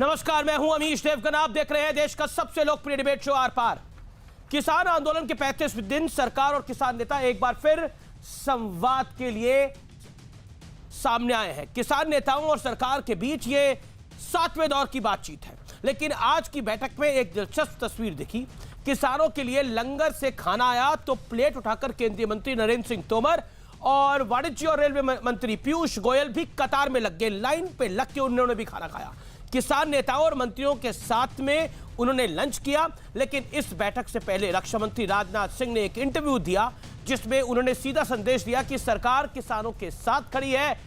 नमस्कार, मैं हूं अमीश देवगन। आप देख रहे हैं देश का सबसे लोकप्रिय डिबेट शो आर पार। किसान आंदोलन के 35वें दिन सरकार और किसान नेता एक बार फिर संवाद के लिए सामने आए हैं। किसान नेताओं और सरकार के बीच ये 7वें दौर की बातचीत है, लेकिन आज की बैठक में एक दिलचस्प तस्वीर दिखी। किसानों के लिए लंगर से खाना आया तो प्लेट उठाकर केंद्रीय मंत्री नरेंद्र सिंह तोमर और वाणिज्य और रेलवे मंत्री पीयूष गोयल भी कतार में लग गए। लाइन पे लग के उन्होंने भी खाना खाया। किसान नेताओं और मंत्रियों के साथ में उन्होंने लंच किया, लेकिन इस बैठक से पहले रक्षा मंत्री राजनाथ सिंह ने एक इंटरव्यू दिया जिसमें उन्होंने सीधा संदेश दिया कि सरकार किसानों के साथ खड़ी है,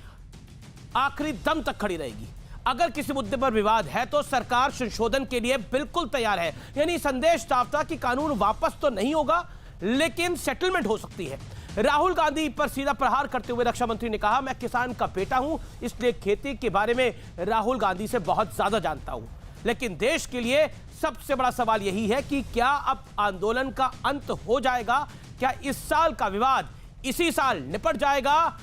आखिरी दम तक खड़ी रहेगी। अगर किसी मुद्दे पर विवाद है तो सरकार संशोधन के लिए बिल्कुल तैयार है। यानी संदेश साफ था कि कानून वापस तो नहीं होगा, लेकिन सेटलमेंट हो सकती है। राहुल गांधी पर सीधा प्रहार करते हुए रक्षा मंत्री ने कहा, मैं किसान का बेटा हूं, इसलिए खेती के बारे में राहुल गांधी से बहुत ज्यादा जानता हूं। लेकिन देश के लिए सबसे बड़ा सवाल यही है कि क्या अब आंदोलन का अंत हो जाएगा? क्या इस साल का विवाद इसी साल निपट जाएगा?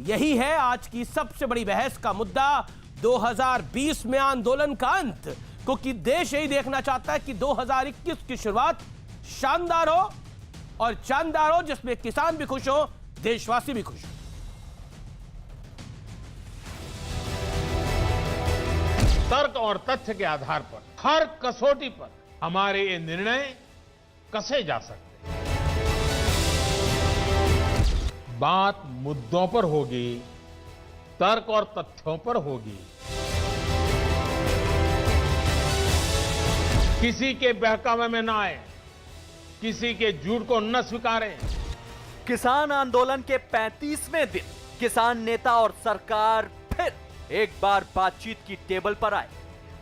यही है आज की सबसे बड़ी बहस का मुद्दा, 2020 में आंदोलन का अंत। क्योंकि देश यही देखना चाहता है कि 2021 की शुरुआत शानदार हो और जानदार हो, जिसमें किसान भी खुश हो, देशवासी भी खुश हो। तर्क और तथ्य के आधार पर हर कसौटी पर हमारे ये निर्णय कसे जा सकते हैं। बात मुद्दों पर होगी, तर्क और तथ्यों पर होगी। किसी के बहकावे में ना आए, किसी के झूठ को न स्वीकारें। किसान आंदोलन के 35वें दिन किसान नेता और सरकार फिर एक बार बातचीत की टेबल पर आए।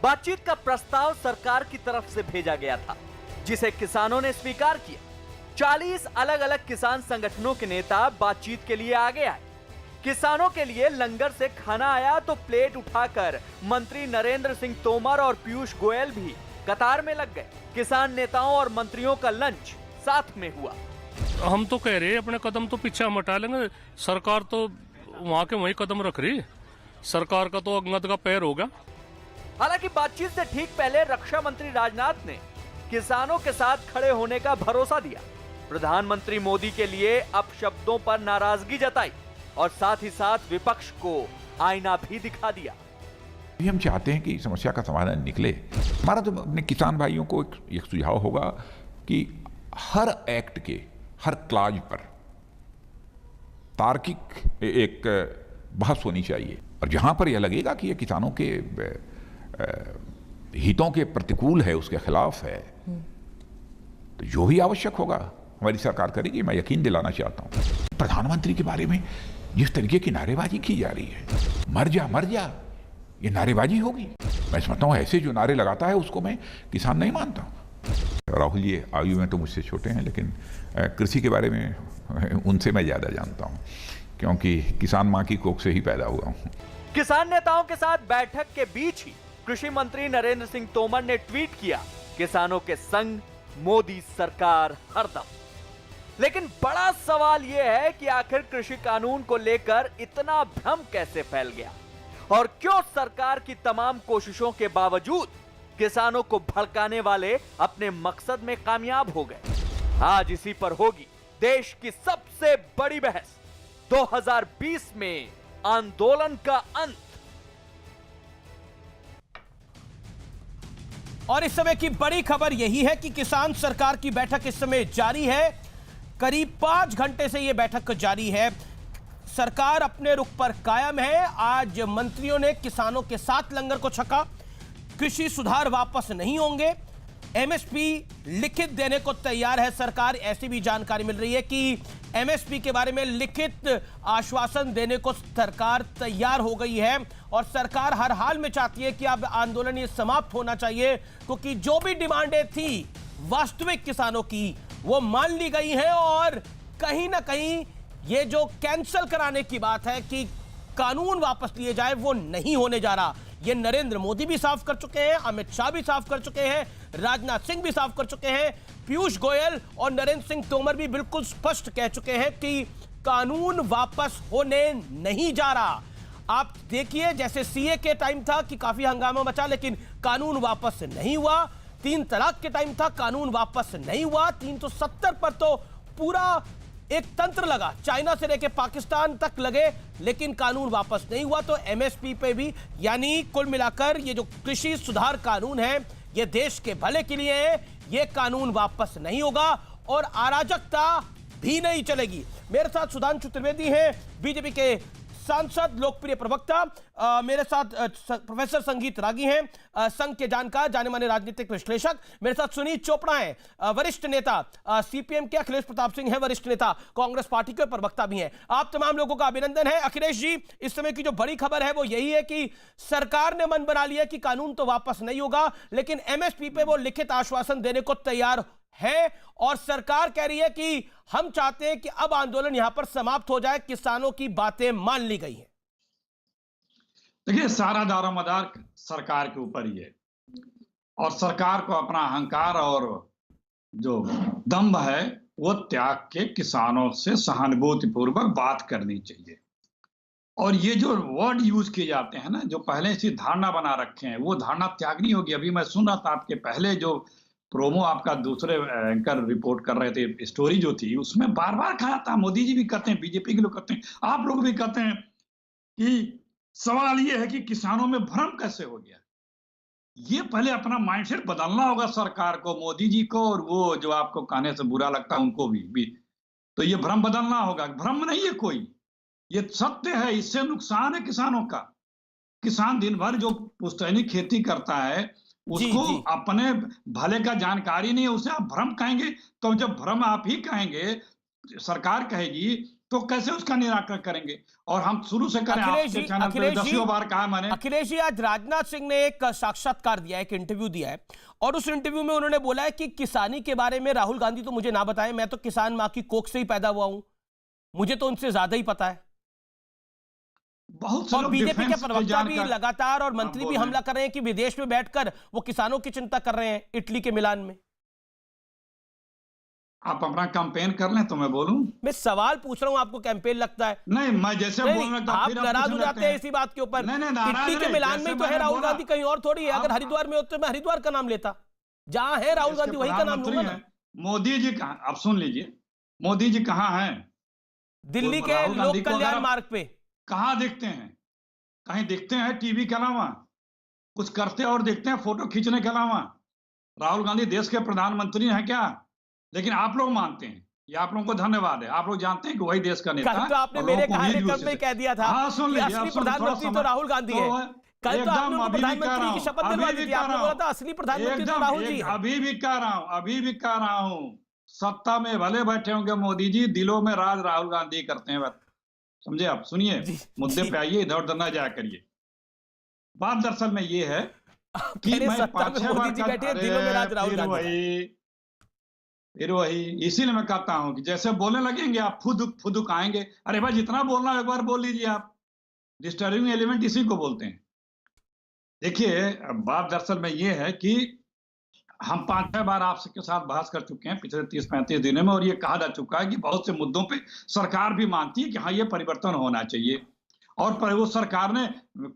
बातचीत का प्रस्ताव सरकार की तरफ से भेजा गया था, जिसे किसानों ने स्वीकार किया। 40 अलग अलग किसान संगठनों के नेता बातचीत के लिए आगे आए। किसानों के लिए लंगर से खाना आया तो प्लेट उठाकर मंत्री नरेंद्र सिंह तोमर और पीयूष गोयल भी कतार में लग गए। किसान नेताओं और मंत्रियों का लंच साथ में हुआ। हम तो कह रहे हैं अपने कदम तो पीछे हम हटा लेंगे, सरकार तो वहां के वही कदम रख रही। सरकार का तो अंगद का पैर होगा। हालांकि बातचीत से ठीक पहले रक्षा मंत्री राजनाथ ने किसानों के साथ खड़े होने का भरोसा दिया। प्रधानमंत्री मोदी के लिए अपशब्दों पर नाराजगी जताई और साथ ही साथ विपक्ष को आईना भी दिखा दिया। हम चाहते हैं कि समस्या का समाधान निकले। हमारा तो अपने किसान भाइयों को एक सुझाव होगा कि हर एक्ट के हर क्लाज पर तार्किक एक बहस होनी चाहिए, और जहां पर यह लगेगा कि यह किसानों के हितों के प्रतिकूल है, उसके खिलाफ है, तो जो भी आवश्यक होगा हमारी सरकार करेगी। मैं यकीन दिलाना चाहता हूं। प्रधानमंत्री के बारे में जिस तरीके की नारेबाजी की जा रही है, मर जा, ये नारेबाजी होगी। मैं समझता हूँ ऐसे जो नारे लगाता है उसको मैं किसान नहीं मानता। राहुल जी आयु में तो मुझसे छोटे हैं, लेकिन कृषि के बारे में उनसे मैं ज्यादा जानता हूँ, क्योंकि किसान माँ की कोख से ही पैदा हुआ हूँ। किसान नेताओं के साथ बैठक के बीच ही कृषि मंत्री नरेंद्र सिंह तोमर ने ट्वीट किया, किसानों के संग मोदी सरकार हरदम। लेकिन बड़ा सवाल यह है कि आखिर कृषि कानून को लेकर इतना भ्रम कैसे फैल गया, और क्यों सरकार की तमाम कोशिशों के बावजूद किसानों को भड़काने वाले अपने मकसद में कामयाब हो गए। आज इसी पर होगी देश की सबसे बड़ी बहस, 2020 में आंदोलन का अंत। और इस समय की बड़ी खबर यही है कि किसान सरकार की बैठक इस समय जारी है। करीब 5 घंटे से यह बैठक जारी है। सरकार अपने रुख पर कायम है। आज मंत्रियों ने किसानों के साथ लंगर को छका। कृषि सुधार वापस नहीं होंगे। एमएसपी लिखित देने को तैयार है सरकार। ऐसी भी जानकारी मिल रही है कि एमएसपी के बारे में लिखित आश्वासन देने को सरकार तैयार हो गई है, और सरकार हर हाल में चाहती है कि अब आंदोलन ये समाप्त होना चाहिए, क्योंकि जो भी डिमांडें थी वास्तविक किसानों की वो मान ली गई हैं। और कहीं ना कहीं ये जो कैंसिल कराने की बात है कि कानून वापस लिए जाए, वो नहीं होने जा रहा। ये नरेंद्र मोदी भी साफ कर चुके हैं, अमित शाह भी साफ कर चुके हैं, राजनाथ सिंह भी साफ कर चुके हैं, पीयूष गोयल और नरेंद्र सिंह तोमर भी बिल्कुल स्पष्ट कह चुके हैं कि कानून वापस होने नहीं जा रहा। आप देखिए, जैसे सीए के टाइम था कि काफी हंगामा मचा, लेकिन कानून वापस नहीं हुआ। 3 तलाक के टाइम था, कानून वापस नहीं हुआ। 370 पर तो पूरा एक तंत्र लगा, चाइना से लेकर पाकिस्तान तक लगे, लेकिन कानून वापस नहीं हुआ। तो एमएसपी पे भी, यानी कुल मिलाकर ये जो कृषि सुधार कानून है, ये देश के भले के लिए है। ये कानून वापस नहीं होगा और अराजकता भी नहीं चलेगी। मेरे साथ सुधांशु त्रिवेदी हैं, बीजेपी के सांसद, लोकप्रिय प्रवक्ता। मेरे साथ प्रोफेसर संगीत रागी हैं, संघ के जानकार, जाने माने राजनीतिक विश्लेषक। मेरे साथ सुनील चोपड़ा हैं, वरिष्ठ नेता, सीपीएम के। अखिलेश प्रताप सिंह हैं, वरिष्ठ नेता, कांग्रेस पार्टी के प्रवक्ता भी हैं। आप तमाम लोगों का अभिनंदन है। अखिलेश जी, इस समय की जो बड़ी खबर है वो यही है कि सरकार ने मन बना लिया कि कानून तो वापस नहीं होगा, लेकिन एमएसपी पे वो लिखित आश्वासन देने को तैयार है और सरकार कह रही है कि हम चाहते हैं कि अब आंदोलन यहां पर समाप्त हो जाए, किसानों की बातें मान ली गई हैं। देखिए, सारा दारोमदार सरकार के ऊपर ही है और सरकार को अपना अहंकार और जो दम्भ है वो त्याग के किसानों से सहानुभूतिपूर्वक बात करनी चाहिए। और ये जो वर्ड यूज किए जाते हैं ना, जो पहले से धारणा बना रखे हैं, वो धारणा त्यागनी होगी। अभी मैं सुन रहा था आपके पहले जो प्रोमो आपका दूसरे एंकर रिपोर्ट कर रहे थे, स्टोरी जो थी, उसमें बार बार कहा था, मोदी जी भी कहते हैं, बीजेपी के लोग कहते हैं, आप लोग भी कहते हैं कि सवाल ये है कि किसानों में भ्रम कैसे हो गया। ये पहले अपना माइंडसेट बदलना होगा सरकार को, मोदी जी को, और वो जो आपको कहने से बुरा लगता है उनको भी। तो ये भ्रम बदलना होगा। भ्रम नहीं है कोई, ये सत्य है। इससे नुकसान है किसानों का। किसान दिन भर जो पुश्तैनी खेती करता है, उसको अपने भले का जानकारी नहीं है, उसे आप भ्रम कहेंगे। तो जब भ्रम आप ही कहेंगे, सरकार कहेगी, तो कैसे उसका निराकरण करेंगे। और हम शुरू से करें, आपके चैनल पे 10 बार कहा मैंने। अखिलेश जी, आज राजनाथ सिंह ने एक साक्षात्कार दिया है, एक इंटरव्यू दिया है, और उस इंटरव्यू में उन्होंने बोला है कि किसानी के बारे में राहुल गांधी तो मुझे ना बताएं, मैं तो किसान मां की कोख से ही पैदा हुआ हूं, मुझे तो उनसे ज्यादा ही पता है। बहुत से और लोग बीजेपी के प्रवक्ता भी लगातार और मंत्री भी हमला कर रहे हैं कि विदेश में बैठकर वो किसानों की चिंता कर रहे हैं, इटली के मिलान में। आप अपना कैंपेन कर लें तो मैं बोलूं। मैं सवाल पूछ रहा हूं, आपको कैंपेन लगता है? नहीं, मैं जैसे बोल रहा था, आप नाराज हो जाते हैं इसी बात के ऊपर। इटली के मिलान में तो है राहुल गांधी, कहीं और थोड़ी है। अगर हरिद्वार में होते मैं हरिद्वार का नाम लेता, जहां है राहुल गांधी वहीं का नाम लूंगा ना। मोदी जी कहां, आप सुन लीजिए, मोदी जी कहां हैं? दिल्ली के लोक कल्याण मार्ग पे। कहां दिखते हैं? कहीं दिखते हैं टीवी के अलावा? कुछ करते और दिखते हैं फोटो खींचने के अलावा? राहुल गांधी देश के प्रधानमंत्री हैं क्या? लेकिन आप लोग मानते हैं, ये आप लोगों को धन्यवाद है। आप लोग जानते हैं कि वही देश का नेता है। कल तो आपने मेरे कार्यक्रम में कह दिया था कि असली प्रधानमंत्री तो राहुल गांधी है। कल तो आपने प्रधानमंत्री की शपथ दिलवा दी थी, आपने बोला था असली प्रधानमंत्री तो राहुल जी है। अभी भी कह रहा हूं, सत्ता में भले बैठे होंगे मोदी जी, दिलों में राज राहुल गांधी करते हैं। समझे आप? सुनिए, मुद्दे पे आइए, इधर उधर ना जाया करिए। बात दरअसल में ये है कि मैं 5-6 बार फिर वही, इसीलिए मैं कहता हूं कि जैसे बोलने लगेंगे आप फुदुक आएंगे। अरे भाई, जितना बोलना है एक बार बोल लीजिए आप। डिस्टर्बिंग एलिमेंट इसी को बोलते हैं। देखिए, बात दरअसल में ये है कि हम 5-6 बार आपके साथ बहस कर चुके हैं पिछले 30-35 दिनों में, और ये कहा जा चुका है कि बहुत से मुद्दों पे सरकार भी मानती है कि हाँ, ये परिवर्तन होना चाहिए। और पर वो सरकार ने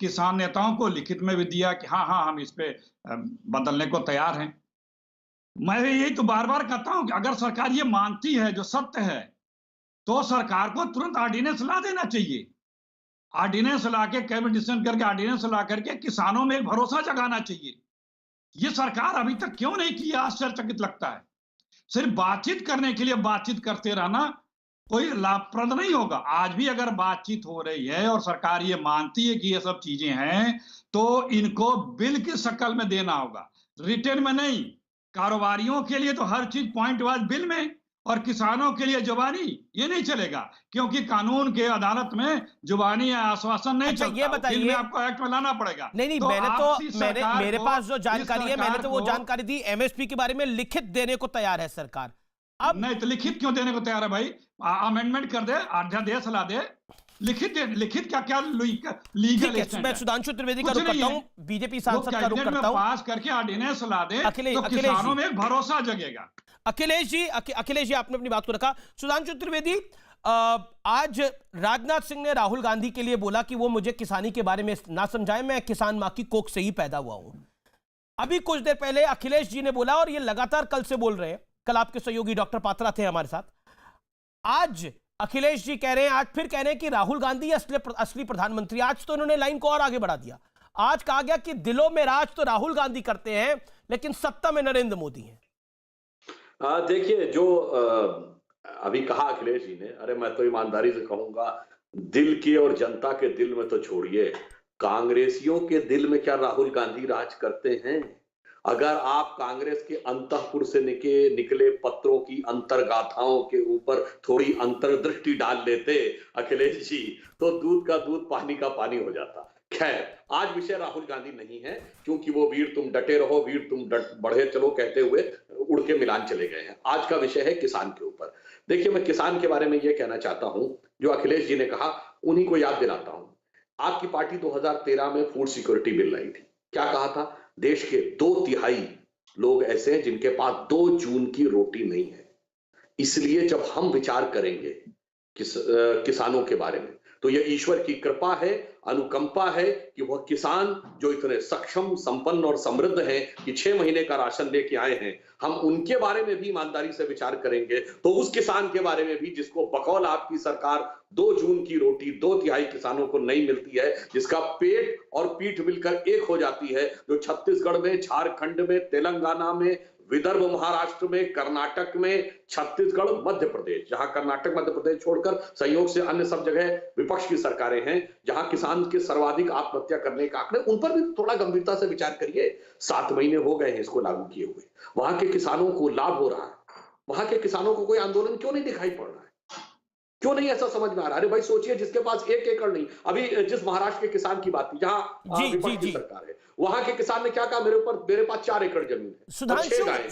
किसान नेताओं को लिखित में भी दिया कि हाँ, हम इस पे बदलने को तैयार हैं। मैं यही तो बार बार कहता हूं कि अगर सरकार ये मानती है, जो सत्य है, तो सरकार को तुरंत ऑर्डिनेंस ला देना चाहिए। ऑर्डिनेंस ला के, कैबिनेट डिसीजन करके ऑर्डिनेंस ला करके किसानों में एक भरोसा जगाना चाहिए। ये सरकार अभी तक क्यों नहीं की, आश्चर्यचकित लगता है। सिर्फ बातचीत करने के लिए बातचीत करते रहना कोई लाभप्रद नहीं होगा। आज भी अगर बातचीत हो रही है और सरकार ये मानती है कि ये सब चीजें हैं, तो इनको बिल की शक्ल में देना होगा, रिटर्न में नहीं। कारोबारियों के लिए तो हर चीज पॉइंट वाइज बिल में, और किसानों के लिए जुबानी ये नहीं चलेगा, क्योंकि कानून के अदालत में जुबानी या आश्वासन नहीं चलता। ये बताइए, आपको एक्ट में लाना पड़ेगा। नहीं, मेरे पास जो जानकारी है, मैंने तो वो जानकारी दी, एमएसपी के बारे में लिखित देने को तैयार है सरकार। अब नहीं तो लिखित क्यों देने को तैयार है भाई? अमेंडमेंट कर दे, अध्यादेश ला दे, लिखित क्या लीगल है। मैं सुधांशु त्रिवेदी का रुख करता हूं, बीजेपी सांसद का रुख करता हूं। पास करके ऑर्डिनेंस ला दे, तो किसानों में एक भरोसा जगेगा। अखिलेश जी, आपने अपनी बात को रखा। सुधांशु त्रिवेदी, आज राजनाथ सिंह ने राहुल गांधी के लिए बोला कि वो मुझे किसानी के बारे में ना समझाए, मैं किसान मां की कोख से ही पैदा हुआ हूं। अभी कुछ देर पहले अखिलेश जी ने बोला, और ये लगातार कल से बोल रहे हैं, कल आपके सहयोगी डॉक्टर पात्रा थे हमारे साथ, आज अखिलेश जी कह रहे हैं, आज फिर कह रहे हैं कि राहुल गांधी असली प्रधानमंत्री। आज तो इन्होंने लाइन को और आगे बढ़ा दिया, आज कहा गया कि दिलों में राज तो राहुल गांधी करते हैं लेकिन सत्ता में नरेंद्र मोदी हैं। देखिए, जो अभी कहा अखिलेश जी ने, अरे मैं तो ईमानदारी से कहूंगा, दिल की और जनता के दिल में तो छोड़िए, कांग्रेसियों के दिल में क्या राहुल गांधी राज करते हैं? अगर आप कांग्रेस के अंतःपुर से निकले पत्रों की अंतर्गाथाओं के ऊपर थोड़ी अंतर्दृष्टि डाल लेते अखिलेश जी, तो दूध का दूध पानी का पानी हो जाता। खैर, आज विषय राहुल गांधी नहीं है, क्योंकि वो वीर तुम डटे रहो, वीर तुम बढ़े चलो कहते हुए उड़ के मिलान चले गए हैं। आज का विषय है किसान के ऊपर। देखिए, मैं किसान के बारे में ये कहना चाहता हूं, जो अखिलेश जी ने कहा उन्हीं को याद दिलाता हूं। आपकी पार्टी 2013 में फूड सिक्योरिटी बिल लाई थी। क्या कहा था? देश के 2/3 लोग ऐसे हैं जिनके पास 2 जून की रोटी नहीं है। इसलिए जब हम विचार करेंगे किसानों के बारे में, तो यह ईश्वर की कृपा है, अनुकंपा है कि वह किसान जो इतने सक्षम, संपन्न और समृद्ध हैं कि 6 महीने का राशन लेके आए हैं, हम उनके बारे में भी ईमानदारी से विचार करेंगे तो उस किसान के बारे में भी जिसको बकौल आपकी सरकार 2 जून की रोटी 2/3 किसानों को नहीं मिलती है, जिसका पेट और पीठ मिलकर एक हो जाती है, जो छत्तीसगढ़ में, झारखंड में, तेलंगाना में, विदर्भ महाराष्ट्र में, कर्नाटक में, छत्तीसगढ़, मध्य प्रदेश, जहां कर्नाटक मध्य प्रदेश छोड़कर संयोग से अन्य सब जगह विपक्ष की सरकारें हैं, जहां किसान के सर्वाधिक आत्महत्या करने का आंकड़े, उन पर भी थोड़ा गंभीरता से विचार करिए। 7 महीने हो गए हैं इसको लागू किए हुए, वहां के किसानों को लाभ हो रहा है, वहां के किसानों को कोई आंदोलन क्यों नहीं दिखाई पड़ रहा है? क्यों नहीं ऐसा समझ में आ रहा? अरे भाई सोचिए, जिसके पास 1 एकड़ नहीं, अभी जिस महाराष्ट्र के किसान की बात थी, जहां विपक्ष की सरकार है, वहां के किसान ने क्या कहा, मेरे पास 4 एकड़ जमीन है।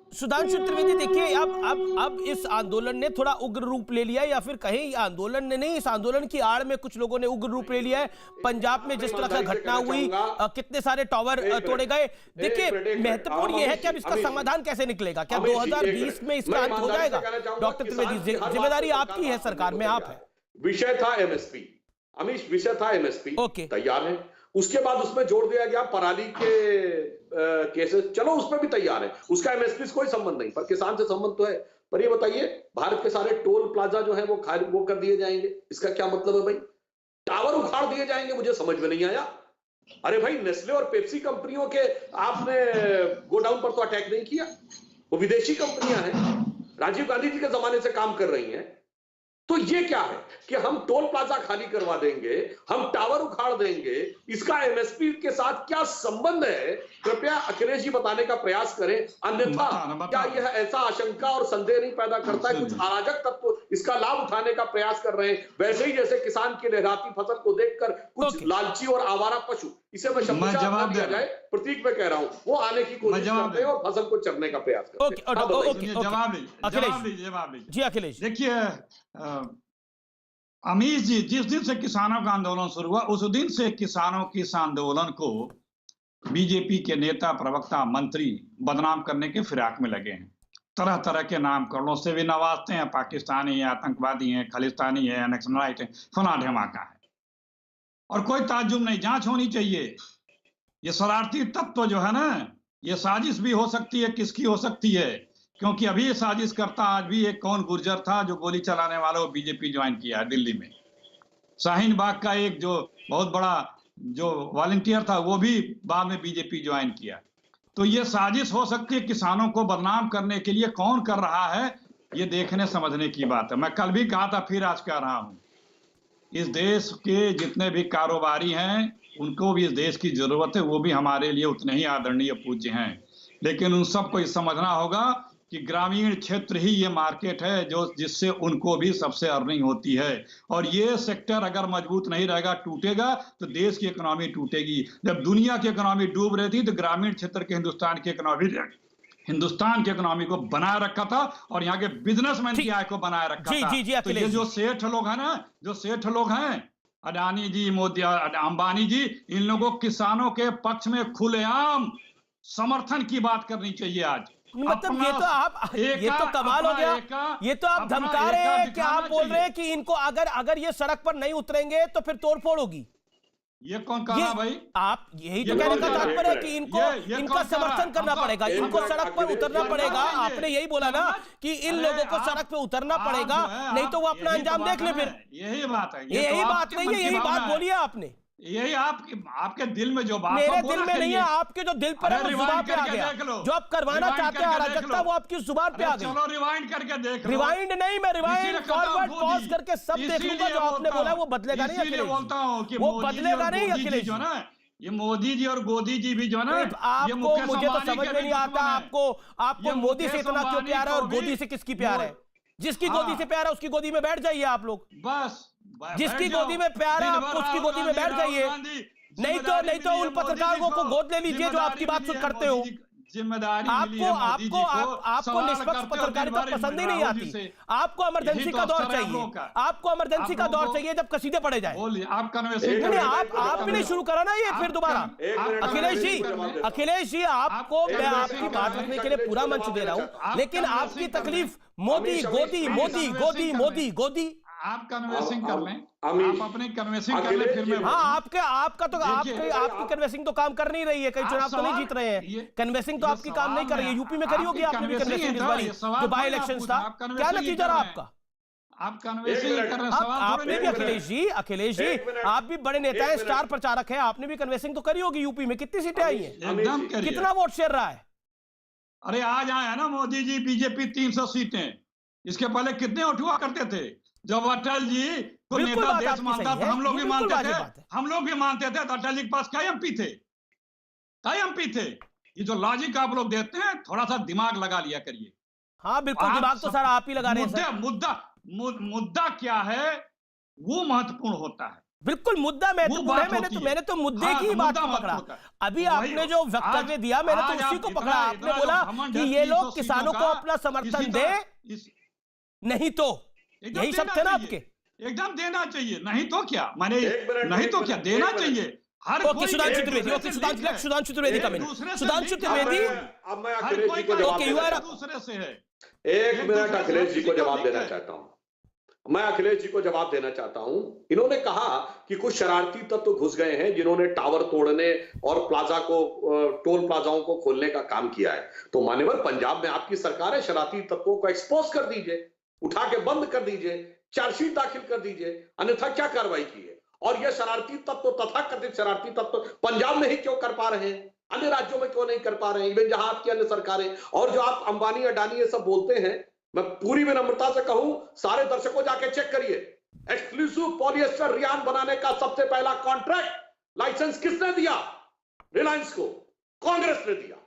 सुधांशु त्रिवेदी, देखिए अब इस आंदोलन ने थोड़ा उग्र रूप ले लिया, या फिर कहीं आंदोलन ने नहीं, इस आंदोलन की आड़ में कुछ लोगों ने उग्र रूप ले लिया है। पंजाब में जिस तरह से घटना हुई, कितने सारे टावर तोड़े गए। देखिए, महत्वपूर्ण यह है कि अब इसका समाधान कैसे निकलेगा? क्या 2020 में इसका अंत हो जाएगा? डॉक्टर त्रिवेदी, जिम्मेदारी आपकी है, सरकार में आप है। विषय था एमएसपी, अमीश, विषय था एमएसपी, तैयार है। उसके बाद उसमें जोड़ दिया गया पराली के केसेस, चलो उस पर भी तैयार है, उसका एमएसपी से कोई संबंध नहीं, पर किसान से संबंध तो है। पर ये बताइए, भारत के सारे टोल प्लाजा जो है वो कर दिए जाएंगे, इसका क्या मतलब है भाई? टावर उखाड़ दिए जाएंगे, मुझे समझ में नहीं आया। अरे भाई, नेस्ले और पेप्सी कंपनियों के आपने गोडाउन पर तो अटैक नहीं किया, वो विदेशी कंपनियां हैं, राजीव गांधी जी के जमाने से काम कर रही हैं। तो ये क्या है कि हम टोल प्लाजा खाली करवा देंगे, हम टावर उखाड़ देंगे, इसका एमएसपी के साथ क्या संबंध है? कृपया अखिलेश जी बताने का प्रयास करें, अन्यथा क्या यह ऐसा आशंका और संदेह नहीं पैदा करता है कुछ अराजक तत्व इसका लाभ उठाने का प्रयास कर रहे हैं, वैसे ही जैसे किसान की लहराती फसल को देखकर कुछ लालची और आवारा पशु, इसे मैं जवाब दिया जाए, प्रतीक में कह रहा हूं, वो आने की कोशिश करते हैं और फसल को चरने का प्रयास करते हैं। जी अखिलेश, देखिए अमीश जी, जिस दिन से किसानों का आंदोलन शुरू हुआ, उस दिन से किसानों के इस आंदोलन को बीजेपी के नेता, प्रवक्ता, मंत्री बदनाम करने के फिराक में लगे हैं। तरह तरह के नामकरणों से भी नवाजते हैं, पाकिस्तानी है, आतंकवादी हैं, खालिस्तानी है, नक्सलाइट है, फला ढमाका है, और कोई ताज्जुब नहीं, जांच होनी चाहिए। ये शरारती तत्व जो है ना, ये साजिश भी हो सकती है, किसकी हो सकती है, क्योंकि अभी ये साजिश करता आज भी एक कौन गुर्जर था जो गोली चलाने वाला वो बीजेपी ज्वाइन किया है दिल्ली में। शाहीन बाग का एक जो बहुत बड़ा जो वॉलंटियर था वो भी बाद में बीजेपी ज्वाइन किया। तो ये साजिश हो सकती है किसानों को बदनाम करने के लिए, कौन कर रहा है ये देखने समझने की बात है। मैं कल भी कहा था, फिर आज कह रहा हूं, इस देश के जितने भी कारोबारी हैं उनको भी इस देश की जरूरत है, वो भी हमारे लिए उतने ही आदरणीय पूज्य हैं, लेकिन उन सबको ये समझना होगा कि ग्रामीण क्षेत्र ही ये मार्केट है जो जिससे उनको भी सबसे अर्निंग होती है, और ये सेक्टर अगर मजबूत नहीं रहेगा, टूटेगा, तो देश की इकोनॉमी टूटेगी। जब दुनिया की इकोनॉमी डूब रही थी तो ग्रामीण क्षेत्र के हिंदुस्तान की इकोनॉमी को बनाए रखा था और यहाँ के बिजनेसमैन की आय को बनाए रखा था। तो ये जो सेठ लोग हैं ना, जो सेठ लोग हैं, अडानी जी, मोदी, अंबानी जी, इन लोगों किसानों के पक्ष में खुलेआम समर्थन की बात करनी चाहिए आज, मतलब ये तो आप, ये तो कमाल हो गया। ये तो आप धमका रहे हैं कि आप बोल रहे हैं कि इनको अगर ये सड़क पर नहीं उतरेंगे तो फिर तोड़फोड़ होगी। ये कौन कहा भाई? आप यही तो कहने का तात्पर्य है कि इनको इनका समर्थन करना पड़ेगा, इनको सड़क पर उतरना पड़ेगा। आपने यही बोला ना कि इन लोगों को सड़क पे उतरना पड़ेगा, नहीं तो वो अपना अंजाम देख ले। फिर यही बात है, यही बात नहीं है, यही बात बोली है आपने। यही आपके दिल में जो बात, मेरे दिल में नहीं है, आपके जो दिल पर है वो जुबान पे आ गया। जो आप करवाना चाहते हैं अराजकता, वो आपकी जुबान पे आ गई। चलो रिवाइंड करके देख लो। रिवाइंड नहीं, मैं रिवाइंड फॉरवर्ड पॉज करके सब देख लूंगा। जो आपने बोला वो बदलेगा नहीं अखिलेश, बोलता हूँ कि वो बदलेगा नहीं अखिलेश जो ना, ये मोदी जी और गोदी जी भी जो ना, आपको मुझे तो समझ में नहीं आता, आपको मोदी से इतना क्यों प्यार है और गोदी से किसकी प्यार है? जिसकी गोदी से प्यार है उसकी गोदी में बैठ जाइए आप लोग। बस जिसकी गोदी में प्यार है आपको उसकी गोदी में बैठ जाइए, नहीं तो उन पत्रकारों को गोद ले लीजिए जो आपकी बात सुन करते हो। जिम्मेदारी आपको निष्पक्ष पत्रकारिता पसंद ही नहीं आती। आपको इमरजेंसी का दौर चाहिए, आपको इमरजेंसी का दौर चाहिए जब कसीदे पड़े जाए। आप भी नहीं शुरू करा ना ये फिर दोबारा। अखिलेश जी आपको मैं आपकी बात रखने के लिए पूरा मंच दे रहा हूं, लेकिन आपकी तकलीफ मोदी गोदी मोदी गोदी मोदी गोदी। आप कन्वेंसिंग कर लें, आप अपनी कन्वेंसिंग कर लें, फिर मैं आपकी कन्वेंसिंग तो काम कर नहीं रही है, कई चुनाव तो नहीं जीत रहे हैं। कन्वेंसिंग तो आपकी काम नहीं कर रही है। यूपी में करी होगी आपने भी कन्वेंसिंग इस बारी जो बाई इलेक्शन था, क्या नतीजा रहा आपका? आप कन्वेंसिंग कर रहे हैं। आपने भी अखिलेश जी आप भी बड़े नेता हैं, स्टार प्रचारक हैं, आपने भी कन्वेंसिंग तो करी होगी। यूपी में कितनी सीटें आई हैं? एकदम, कितना वोट शेयर रहा है? अरे आज आया ना मोदी जी, बीजेपी 300 सीटें। इसके पहले कितने वोट हुआ करते थे? जब अटल जी को नेता देश मानता था, हम लोग भी मानते थे, तो अटल जी के पास क्या एमपी थे? ये जो लॉजिक आप लोग देते हैं, थोड़ा सा दिमाग लगा लिया करिए। हाँ बिल्कुल, दिमाग तो सारा आप ही लगा रहे हैं। मुद्दा क्या है वो महत्वपूर्ण होता है। बिल्कुल मुद्दा महत्वपूर्ण है। मैंने तो मुद्दे की बात को पकड़ा। अभी आपने जो वक्तव्य दिया मैंने तो उसी को पकड़ा। आपने बोला कि ये लोग किसानों को अपना समर्थन दे, नहीं तो यही सब थे ना आपके। एकदम देना चाहिए, नहीं तो क्या, माने नहीं तो क्या देना चाहिए। हर कोई सुधांशु त्रिवेदी का सुधांशु त्रिवेदी अब मैं अखिलेश जी को जवाब दूसरे से है। एक मिनट अखिलेश जी को जवाब देना चाहता हूं। मैं अखिलेश जी को जवाब देना चाहता हूं। इन्होंने कहा कि कुछ शरारती तत्व घुस गए हैं जिन्होंने टावर तोड़ने और प्लाजा को, टोल प्लाजाओं को खोलने का काम किया है। तो मान्यवर, पंजाब में आपकी सरकार है, शरारती तत्वों को एक्सपोज कर दीजिए, उठा के बंद कर दीजिए, चार्जशीट दाखिल कर दीजिए, अन्यथा क्या कार्रवाई की है? और यह शरारती तत्व, तथाकथित शरारती तत्व पंजाब में ही क्यों कर पा रहे हैं, अन्य राज्यों में क्यों नहीं कर पा रहे हैं, इवन जहां आपकी अन्य सरकारें। और जो आप अंबानी अडानी ये सब बोलते हैं, मैं पूरी विनम्रता से कहूं, सारे दर्शकों जाके चेक करिए, एक्सक्लूसिव पॉलिएस्टर रियान बनाने का सबसे पहला कॉन्ट्रैक्ट लाइसेंस किसने दिया? रिलायंस को कांग्रेस ने दिया।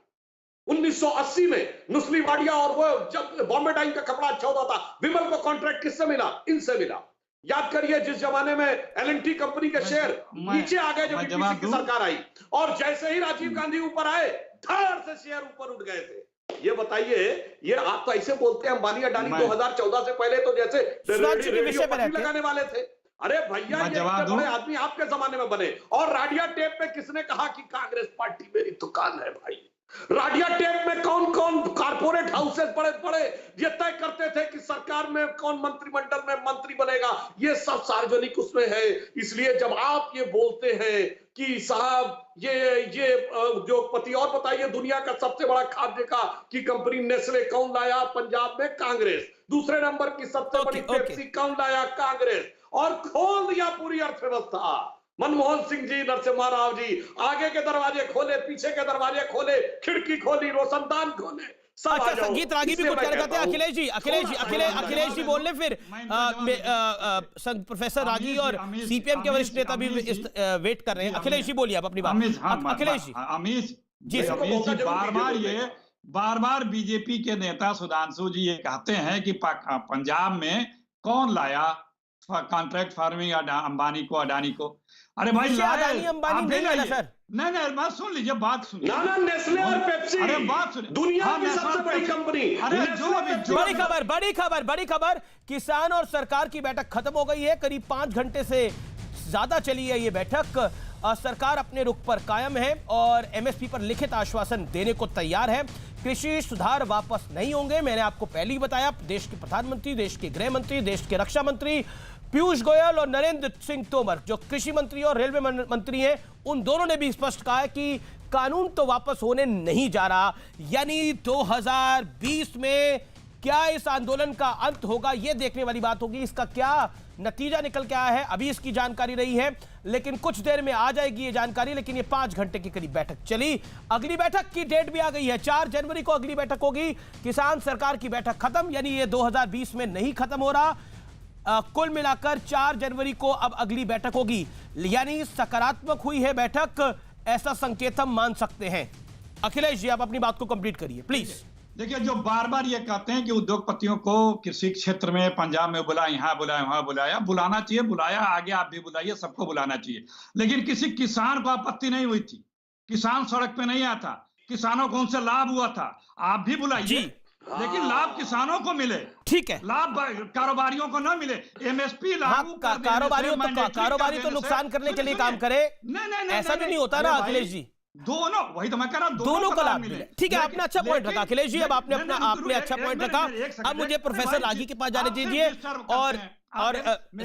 1980 में नुस्ली वाडिया और वो जब बॉम्बे डाइंग का कपड़ा अच्छा होता था, विमल को कॉन्ट्रैक्ट किससे मिला? इनसे मिला। याद करिए, जिस जमाने में एलएनटी कंपनी के शेयर नीचे आ गए जब यूपीसी की सरकार आई, और जैसे ही राजीव गांधी ऊपर आए, धड़ से शेयर ऊपर उठ गए थे। ये बताइए, ये आप तो ऐसे बोलते हैं अंबानी अडानी 2014 से पहले तो जैसे रेडियो पटरी लगाने वाले थे। अरे भैया, ये बड़े आदमी आपके जमाने में बने। और राडिया टेप में किसने कहा कि कांग्रेस पार्टी मेरी दुकान है? भाई, राडिया टेप में कौन कौन कारपोरेट हाउसेस बड़े बड़े ये तय करते थे कि सरकार में कौन मंत्रिमंडल में मंत्री बनेगा? ये सब सार्वजनिक उसमें है। इसलिए जब आप ये बोलते हैं कि साहब ये उद्योगपति, और बताइए दुनिया का सबसे बड़ा खाद्य का की कंपनी नेस्ले कौन लाया? पंजाब में कांग्रेस। दूसरे नंबर की सबसे बड़ी पेप्सी कौन लाया? कांग्रेस। और खोल दिया पूरी अर्थव्यवस्था। मनमोहन सिंह जी, नरसिम्हा राव जी, आगे के दरवाजे खोले, पीछे के दरवाजे खोले, खिड़की खोली, रोशनदान खोले। अच्छा, संगीत रागी भी कुछ कहना चाहते हैं। अखिलेश जी बोल ले, फिर प्रोफेसर रागी और सीपीएम के वरिष्ठ नेता भी वेट कर रहे हैं। अखिलेश जी बोलिए आप अपनी बात। अखिलेश जी, अमीश जी, बार बार बीजेपी के नेता सुधांशु जी ये कहते हैं कि पंजाब में कौन लाया कॉन्ट्रैक्ट फार्मिंग अंबानी को, अडानी को? अरे भाई, अडानी अंबानी नहीं लाया सर। नहीं, बात सुन लीजिए, बात सुनिए। ना नेस्ले और पेप्सी, अरे बात सुनिए, दुनिया की सबसे बड़ी कंपनी। अरे बड़ी खबर, किसान और सरकार की बैठक खत्म हो गई है। करीब 5 घंटे से ज्यादा चली है ये बैठक। सरकार अपने रुख पर कायम है और एमएसपी पर लिखित आश्वासन देने को तैयार है। कृषि सुधार वापस नहीं होंगे। मैंने आपको पहले ही बताया, देश के प्रधानमंत्री, देश के गृह मंत्री, देश के रक्षा मंत्री पीयूष गोयल और नरेंद्र सिंह तोमर जो कृषि मंत्री और रेलवे मंत्री हैं, उन दोनों ने भी स्पष्ट कहा है कि कानून तो वापस होने नहीं जा रहा। यानी 2020 में क्या इस आंदोलन का अंत होगा, यह देखने वाली बात होगी। इसका क्या नतीजा निकल के आया है, अभी इसकी जानकारी रही है, लेकिन कुछ देर में आ जाएगी ये जानकारी। लेकिन ये 5 घंटे के करीब बैठक चली। अगली बैठक की डेट भी आ गई है, 4 जनवरी को अगली बैठक होगी। किसान सरकार की बैठक खत्म, यानी ये 2020 में नहीं खत्म हो रहा। कुल मिलाकर 4 जनवरी को अब अगली बैठक होगी, यानी सकारात्मक हुई है बैठक, ऐसा संकेत हम मान सकते हैं। अखिलेश जी, आप अपनी बात को कंप्लीट करिए प्लीज। देखिए, जो बार बार ये कहते हैं कि उद्योगपतियों को कृषि क्षेत्र में पंजाब में बुलाया, यहाँ बुलाया, वहां बुलाया, बुलाना चाहिए, बुलाया, आगे आप भी बुलाइए, सबको बुलाना चाहिए। लेकिन किसी किसान को आपत्ति नहीं हुई थी, किसान सड़क पे नहीं आया था, किसानों को उनसे लाभ हुआ था। आप भी बुलाइए, लेकिन लाभ किसानों को मिले, ठीक है, लाभ कारोबारियों को ना मिले। एमएसपी लागू कर देने से कारोबारी तो नुकसान करने के लिए काम करे, ऐसा भी नहीं होता ना अखिलेश जी। दोनों, वही तो मैं कह रहा हूं, दोनों को लाभ मिले। ठीक है, आपने अच्छा पॉइंट रखा अखिलेश जी, अब आपने अच्छा पॉइंट रखा। अब मुझे प्रोफेसर रागी के पास जाने दीजिए, और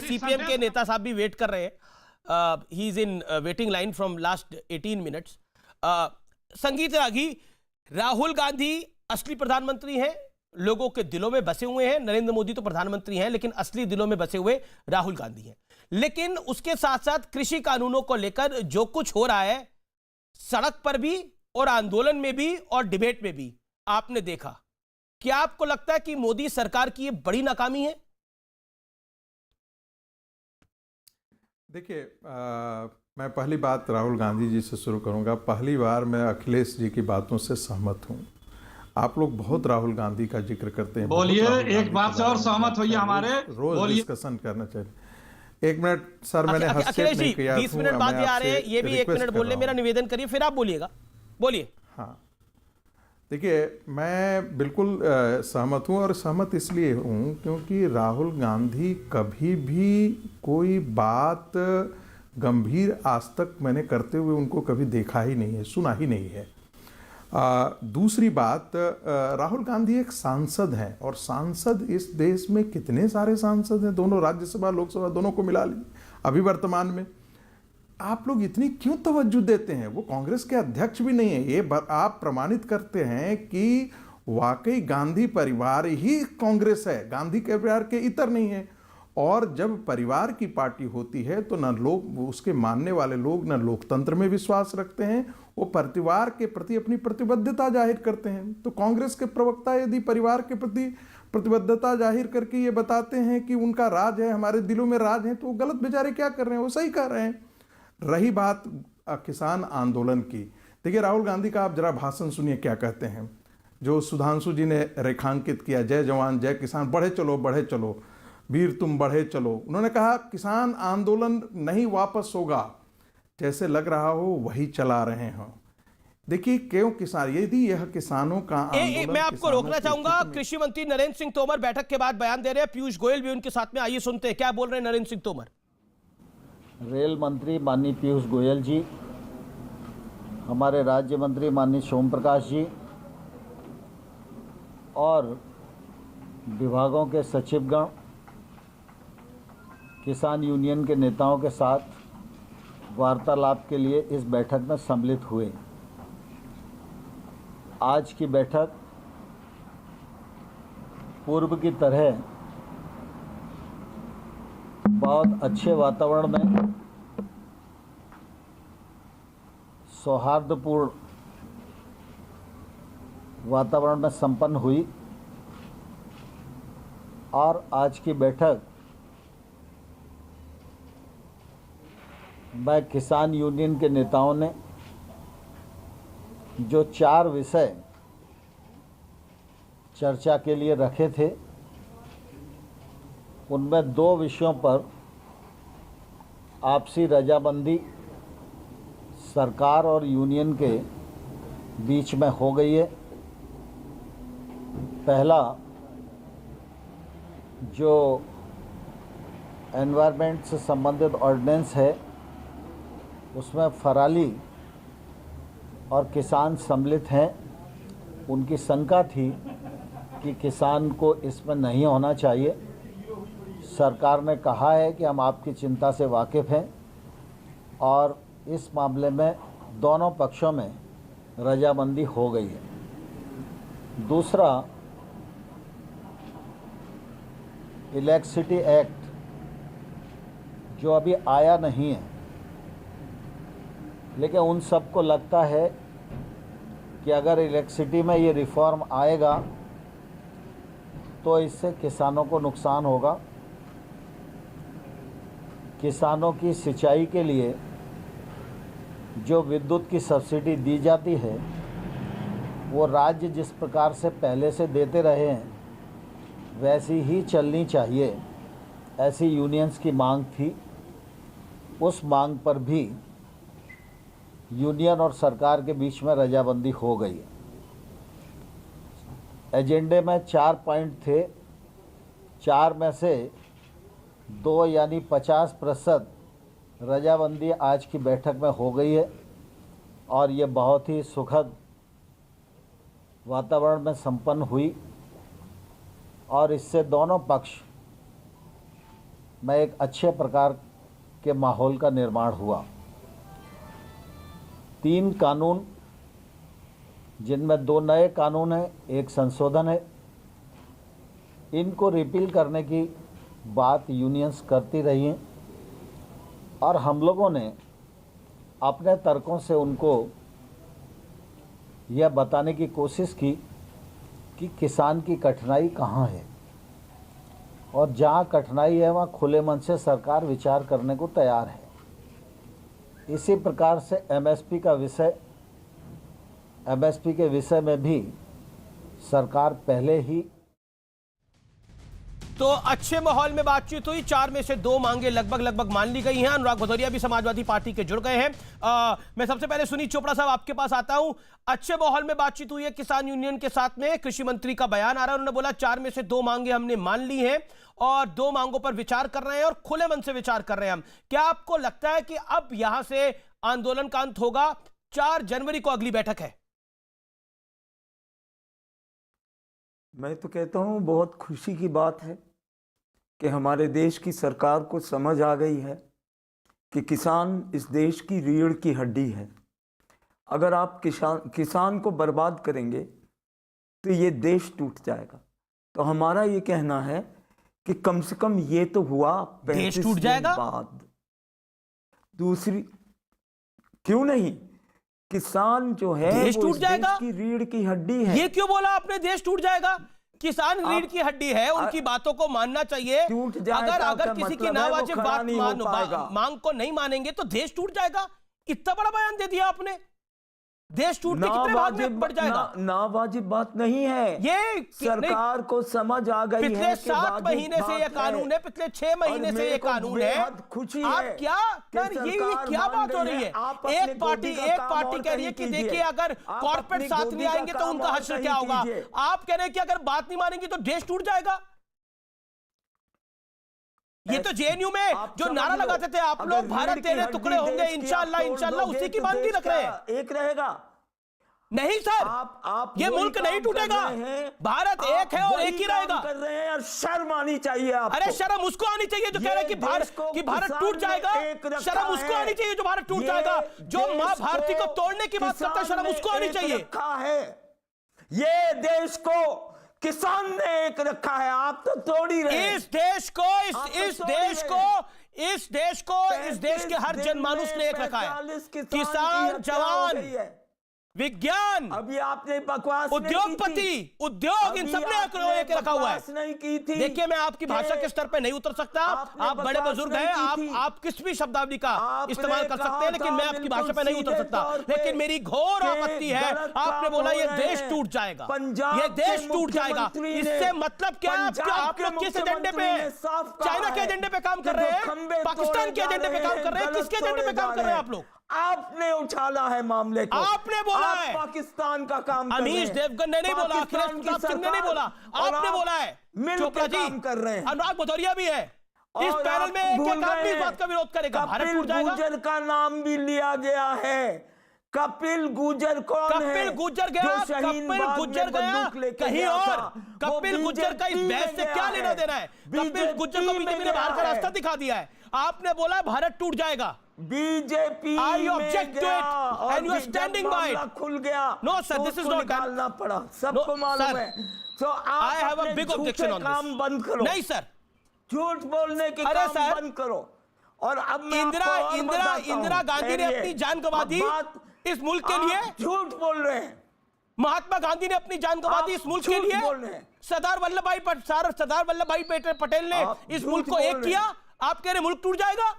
सीपीएम के नेता साहब भी वेट कर रहे हैं। He is in waiting line from last 18 minutes. संगीत रागी, राहुल गांधी असली प्रधानमंत्री हैं, लोगों के दिलों में बसे हुए हैं। नरेंद्र मोदी तो प्रधानमंत्री हैं, लेकिन असली दिलों में बसे हुए राहुल गांधी हैं। लेकिन उसके साथ साथ कृषि कानूनों को लेकर जो कुछ हो रहा है, सड़क पर भी और आंदोलन में भी और डिबेट में भी आपने देखा, क्या आपको लगता है कि मोदी सरकार की ये बड़ी नाकामी है? देखिए, मैं पहली बात राहुल गांधी जी से शुरू करूंगा। पहली बार मैं अखिलेश जी की बातों से सहमत हूं। आप लोग बहुत राहुल गांधी का जिक्र करते हैं, बोलिए, एक बात से और सहमत होइए, हमारे रोज डिस्कशन करना चाहिए। 1 मिनट सर, मैंने हस्तक्षेप नहीं किया। 20 मिनट बाद आ रहे हैं, ये भी 1 मिनट बोलने मेरा निवेदन करिए, फिर आप बोलिएगा, बोलिए। हाँ, देखिए, मैं बिल्कुल सहमत हूँ, और सहमत इसलिए हूँ क्योंकि राहुल गांधी कभी भी कोई बात गंभीर आज तक मैंने करते हुए उनको कभी देखा ही नहीं है, सुना ही नहीं है। दूसरी बात, राहुल गांधी एक सांसद हैं, और सांसद इस देश में कितने सारे सांसद हैं, दोनों राज्यसभा लोकसभा दोनों को मिला ली अभी वर्तमान में। आप लोग इतनी क्यों तवज्जो देते हैं? वो कांग्रेस के अध्यक्ष भी नहीं है। ये आप प्रमाणित करते हैं कि वाकई गांधी परिवार ही कांग्रेस है, गांधी के परिवार के इतर नहीं है। और जब परिवार की पार्टी होती है तो न लोग, उसके मानने वाले लोग न लोकतंत्र में विश्वास रखते हैं, वो परिवार के प्रति अपनी प्रतिबद्धता जाहिर करते हैं। तो कांग्रेस के प्रवक्ता यदि परिवार के प्रति प्रतिबद्धता जाहिर करके ये बताते हैं कि उनका राज है, हमारे दिलों में राज है, तो वो गलत बेचारे क्या कर रहे हैं? वो सही कर रहे हैं। रही बात किसान आंदोलन की, देखिए, राहुल गांधी का आप जरा भाषण सुनिए क्या कहते हैं, जो सुधांशु जी ने रेखांकित किया, जय जवान जय किसान, बढ़े चलो वीर तुम बढ़े चलो। उन्होंने कहा किसान आंदोलन नहीं वापस होगा, जैसे लग रहा हो वही चला रहे हो। देखिए, क्यों किसान, यदि यह किसानों का आंदोलन, मैं आपको रोकना चाहूंगा। कृषि मंत्री नरेंद्र सिंह तोमर बैठक के बाद बयान दे रहे हैं, पीयूष गोयल भी उनके साथ में, आइए सुनते हैं क्या बोल रहे हैं नरेंद्र सिंह तोमर। रेल मंत्री माननीय पीयूष गोयल जी, हमारे राज्य मंत्री माननीय सोम प्रकाश जी और विभागों के सचिवगण किसान यूनियन के नेताओं के साथ वार्तालाप के लिए इस बैठक में सम्मिलित हुए। आज की बैठक पूर्व की तरह बहुत अच्छे वातावरण में, सौहार्दपूर्ण वातावरण में संपन्न हुई। और आज की बैठक में किसान यूनियन के नेताओं ने जो 4 विषय चर्चा के लिए रखे थे, उनमें 2 विषयों पर आपसी रजामंदी सरकार और यूनियन के बीच में हो गई है। पहला, जो एनवायरनमेंट से संबंधित ऑर्डिनेंस है, उसमें फराली और किसान सम्मिलित हैं। उनकी शंका थी कि किसान को इसमें नहीं होना चाहिए। सरकार ने कहा है कि हम आपकी चिंता से वाकिफ़ हैं और इस मामले में दोनों पक्षों में रजामंदी हो गई है। दूसरा, इलेक्ट्रिसिटी एक्ट जो अभी आया नहीं है, लेकिन उन सबको लगता है कि अगर इलेक्ट्रिसिटी में ये रिफॉर्म आएगा तो इससे किसानों को नुकसान होगा। किसानों की सिंचाई के लिए जो विद्युत की सब्सिडी दी जाती है वो राज्य जिस प्रकार से पहले से देते रहे हैं वैसी ही चलनी चाहिए, ऐसी यूनियंस की मांग थी। उस मांग पर भी यूनियन और सरकार के बीच में रजामंदी हो गई है। एजेंडे में 4 पॉइंट थे, 4 में से 2 यानी 50% रजामंदी आज की बैठक में हो गई है और ये बहुत ही सुखद वातावरण में संपन्न हुई और इससे दोनों पक्ष में एक अच्छे प्रकार के माहौल का निर्माण हुआ। 3 कानून, जिनमें 2 नए कानून हैं, 1 संशोधन है, इनको रिपील करने की बात यूनियंस करती रही हैं और हम लोगों ने अपने तर्कों से उनको यह बताने की कोशिश की कि किसान की कठिनाई कहाँ है और जहाँ कठिनाई है वहाँ खुले मन से सरकार विचार करने को तैयार है। इसी प्रकार से एमएसपी के विषय में भी सरकार पहले ही तो अच्छे माहौल में बातचीत हुई। 4 में से 2 मांगे लगभग मान ली गई हैं। अनुराग भदौरिया भी समाजवादी पार्टी के जुड़ गए हैं। मैं सबसे पहले सुनील चोपड़ा साहब आपके पास आता हूं। अच्छे माहौल में बातचीत हुई है किसान यूनियन के साथ में। कृषि मंत्री का बयान आ रहा है, उन्होंने बोला 4 में से 2 मांगे हमने मान ली हैं और 2 मांगों पर विचार कर रहे हैं और खुले मन से विचार कर रहे हैं हम। क्या आपको लगता है कि अब यहां से आंदोलन का अंत होगा? 4 जनवरी को अगली बैठक है। मैं तो कहता हूं बहुत खुशी की बात है कि हमारे देश की सरकार को समझ आ गई है कि किसान इस देश की रीढ़ की हड्डी है। अगर आप किसान को बर्बाद करेंगे तो ये देश टूट जाएगा। तो हमारा ये कहना है कि कम से कम ये तो हुआ 35 टूट जाएगा बाद। दूसरी, क्यों नहीं, किसान जो है देश टूट जाएगा, देश की रीढ़ की हड्डी है। ये क्यों बोला आपने देश टूट जाएगा? किसान रीढ़ की हड्डी है, उनकी बातों को मानना चाहिए। अगर किसी की नावाजिब बात मांग को नहीं मानेंगे तो देश टूट जाएगा। इतना बड़ा बयान दे दिया आपने। देश टूटने कितने भाग में पड़ जाएगा? नावाजिब बात नहीं है, ये सरकार को समझ आ गई है। पिछले 7 महीने से ये कानून है, पिछले 6 महीने से ये कानून है। खुशी आप है क्या ये क्या बात हो रही है? एक पार्टी कह रही है कि देखिए अगर कॉर्पोरेट साथ नहीं आएंगे तो उनका हश्र क्या होगा। आप कह रहे हैं कि अगर बात नहीं मानेंगे तो देश टूट जाएगा। ये तो जेएनयू में जो नारा लगाते थे आप लोग, भारत तेरे टुकड़े होंगे इंशाअल्लाह इंशाअल्लाह, उसी की बात नहीं रख रहे हैं। एक रहेगा नहीं सर, आप ये मुल्क नहीं टूटेगा। भारत एक है और एक ही रहेगा। कर रहे हैं और शर्म आनी चाहिए आपको। अरे शर्म उसको आनी चाहिए जो कह रहा है कि भारत टूट जाएगा। शर्म उसको आनी चाहिए जो भारत टूट जाएगा। जो मां भारती को तोड़ने की बात करता है, शर्म उसको आनी चाहिए। ये देश को किसान ने एक रखा है, आप तो तोड़ ही रहे। इस देश के हर जनमानुस ने एक रखा है। किसान, जवान, विज्ञान, अभी आपने बकवास उद्योगपति, उद्योग, इन सब ने एक रखा हुआ है। नहीं की थी। देखिए मैं आपकी भाषा के स्तर पे नहीं उतर सकता। आप बड़े बुजुर्ग हैं, आप किस भी शब्दावली का इस्तेमाल कर सकते हैं, लेकिन मैं आपकी भाषा पे नहीं उतर सकता। लेकिन मेरी घोर आपत्ति है, आपने बोला ये देश टूट जाएगा, ये देश टूट जाएगा। इससे मतलब क्या है? आप लोग किस एजेंडे पे हैं? चाइना के एजेंडे पे काम कर रहे हैं, पाकिस्तान के एजेंडे पे काम कर रहे हैं, किसके एजेंडे पे काम कर रहे हैं आप लोग? आपने उछाला है मामले को, आपने बोला है। पाकिस्तान का काम अमीश देवगन ने नहीं बोला, अखिलेश प्रताप सिंह ने नहीं बोला, आपने बोला है। मिलकर काम कर रहे हैं। अनुराग भदौरिया भी है। इस और पैनल आप में एक भूल आदमी गए इस बात का विरोध करेगा, भारत कपिल टूट जाएगा। गुर्जर का नाम भी लिया गया है। कपिल गुर्जर कौन है? कपिल गुर्जर गया, जो शाहीन कपिल बाग गुर्जर में गया बंदूक लेके कहीं गया और। था। कपिल वो गुर्जर का इस BJP बहस से में क्या गया लेना देना है? कपिल गुर्जर को बीजेपी ने बाहर का गया रास्ता है। दिखा दिया है। आपने बोला भारत टूट जाएगा। बीजेपी I में object to गया it, और and you are जब standing by it. मामला खुल गया No, sir, तो this is उसको not done. निकालना पड़ा, सबको No, मालूम sir. है। तो I आप have a अपने big objection झूठे on this. काम बंद करो। नहीं सर, झूठ बोलने के अरे काम सर, बंद करो। और अब मैं इंदिरा आपको और इंदिरा बताता हूं। इंदिरा गांधी ने ठहरिए। अपनी जान गंवा अब दी बात इस मुल्क के लिए। आप झूठ बोल रहे हैं। महात्मा गांधी ने अपनी जान गंवा दी आप इस मुल्क के झूठ लिए। बोल रहे हैं। सरदार वल्लभ भाई पटेल ने आप इस झूठ मुल्क को बोल एक रहे किया। हैं। आप कह रहे मुल्क टूट जाएगा?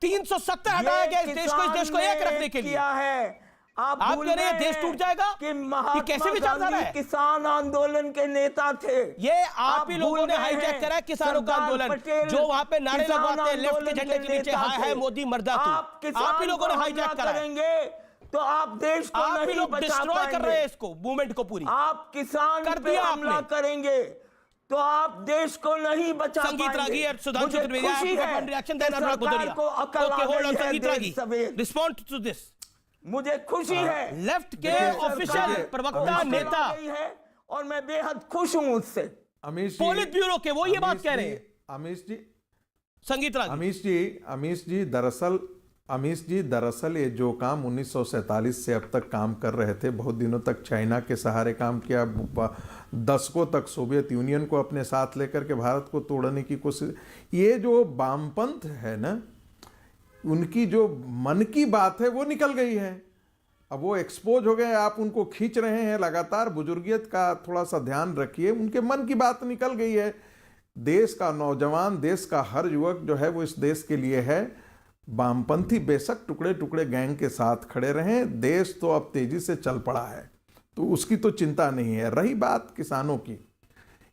370 हटाया गया इस देश को एक रखने के लिए। किया है। आप आप भूल कह रहे हैं गए देश टूट जाएगा? कि ये महात्मा कैसे विचारधारा गांधी है? किसान आंदोलन के नेता थे। ये आप ही भूल लोगों ने गए हाईजैक हैं। करा है किसानों का सरदार आंदोलन, पटेल जो वहां पे नारे किसान लगवाते हैं लेफ्ट के आंदोलन झंडे के नीचे, नेता हाय हाय थे। मोदी मर्दा तू। आप किसान आप ही लोगों ने को हाईजैक हमला करा है। करेंगे तो आप देश को आप ही नहीं लोग बचा डिस्ट्रॉय कर रहे हैं पाएंगे। इसको, मूवमेंट को पूरी। आप किसान कर पे दिया हमला आपने। करेंगे तो आप देश को नहीं बचा संगीत पाएंगे। रागी और सुधांशु मुझे चतुर्वेदी, खुशी आपको है अपन रिएक्शन कि देना है, सरकार गुदरिया। को अकल ओके, आ होल्ड ऑन, गई है संगीत देश रागी, सवेर। Respond to this. मुझे खुशी है लेफ्ट के कि ऑफिशियल सरकार प्रवक्ता अकल आ नेता गई है और मैं बेहद खुश हूं उससे। अमीश जी, पोलित ब्यूरो के वो ये बात कह रहे हैं। अमीश जी, संगीत रागी, अमीश जी दरअसल ये जो काम 1947 से अब तक काम कर रहे थे, बहुत दिनों तक चाइना के सहारे काम किया, दशकों तक सोवियत यूनियन को अपने साथ लेकर के भारत को तोड़ने की कोशिश। ये जो वामपंथ है ना, उनकी जो मन की बात है वो निकल गई है। अब वो एक्सपोज हो गए, आप उनको खींच रहे हैं लगातार। बुजुर्गियत का थोड़ा सा ध्यान रखिए, उनके मन की बात निकल गई है। देश का नौजवान, देश का हर युवक जो है वो इस देश के लिए है। वामपंथी बेशक टुकड़े टुकड़े गैंग के साथ खड़े रहें, देश तो अब तेजी से चल पड़ा है, तो उसकी तो चिंता नहीं है। रही बात किसानों की,